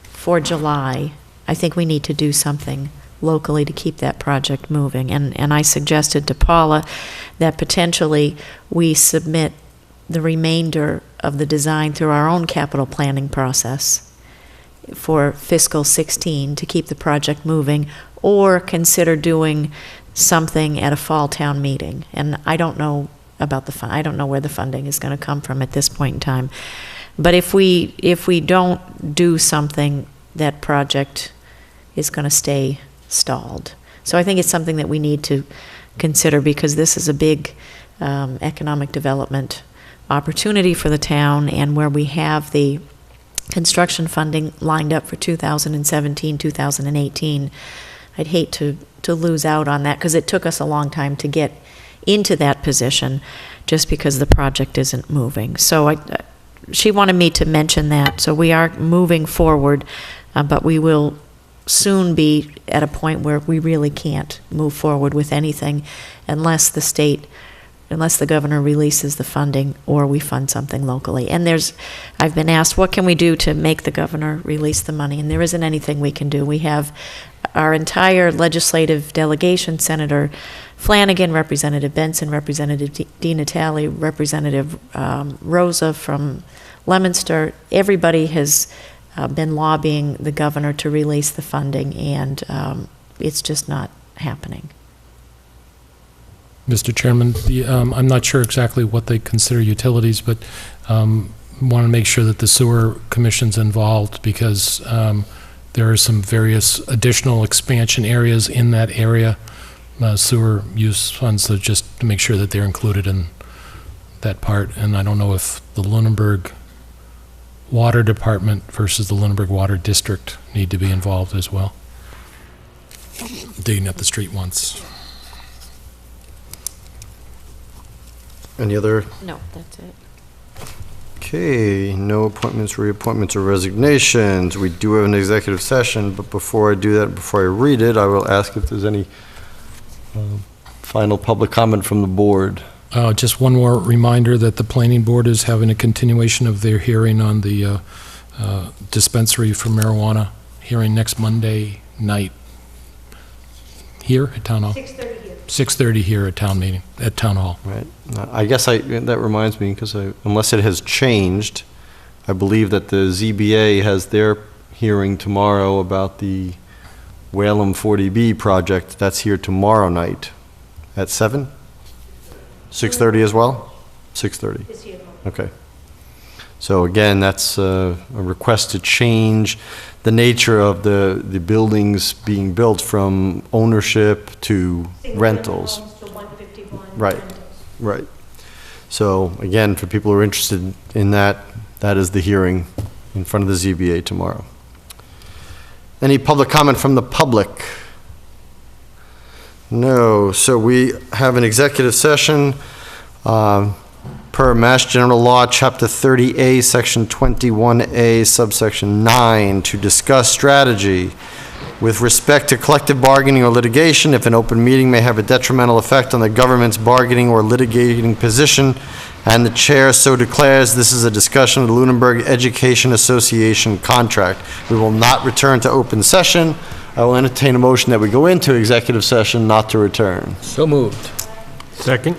for July, I think we need to do something locally to keep that project moving. And I suggested to Paula that potentially we submit the remainder of the design through our own capital planning process for fiscal 16 to keep the project moving, or consider doing something at a fall town meeting. And I don't know about the fund. I don't know where the funding is going to come from at this point in time. But if we don't do something, that project is going to stay stalled. So I think it's something that we need to consider, because this is a big economic development opportunity for the town and where we have the construction funding lined up for 2017, 2018, I'd hate to lose out on that, because it took us a long time to get into that position, just because the project isn't moving. So she wanted me to mention that. So we are moving forward, but we will soon be at a point where we really can't move forward with anything unless the governor releases the funding or we fund something locally. And I've been asked, what can we do to make the governor release the money? And there isn't anything we can do. We have our entire legislative delegation, Senator Flanagan, Representative Benson, Representative DiNatale, Representative Rosa from Leominster. Everybody has been lobbying the governor to release the funding, and it's just not happening. Mr. Chairman, I'm not sure exactly what they consider utilities, but want to make sure that the sewer commission's involved, because there are some various additional expansion areas in that area, sewer use funds, so just to make sure that they're included in that part. And I don't know if the Lunenburg Water Department versus the Lunenburg Water District need to be involved as well. Digging up the street once. Any other? No, that's it. Okay, no appointments, reappointments, or resignations. We do have an executive session, but before I do that, before I read it, I will ask if there's any final public comment from the board. Just one more reminder that the planning board is having a continuation of their hearing on the dispensary for marijuana hearing next Monday night here at Town Hall. 6:30 here. 6:30 here at Town Hall. Right. I guess that reminds me, because unless it has changed, I believe that the ZBA has their hearing tomorrow about the Whalum 40B project. That's here tomorrow night at 7? 6:30 as well? 6:30. Okay. So again, that's a request to change the nature of the buildings being built from ownership to rentals. Right, right. So again, for people who are interested in that, that is the hearing in front of the ZBA tomorrow. Any public comment from the public? No. So we have an executive session per Mass General Law, Chapter 30A, Section 21A, subsection 9, to discuss strategy with respect to collective bargaining or litigation if an open meeting may have a detrimental effect on the government's bargaining or litigating position, and the chair so declares. This is a discussion of the Lunenburg Education Association contract. We will not return to open session. I will entertain a motion that we go into executive session, not to return. So moved. Second?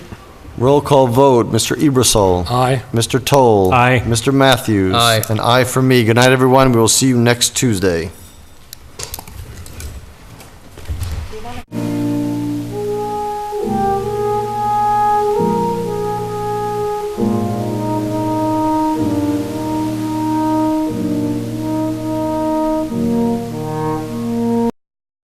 Roll call vote. Mr. Ebersol. Aye. Mr. Toll. Aye. Mr. Matthews. Aye. And aye for me. Good night, everyone. We will see you next Tuesday.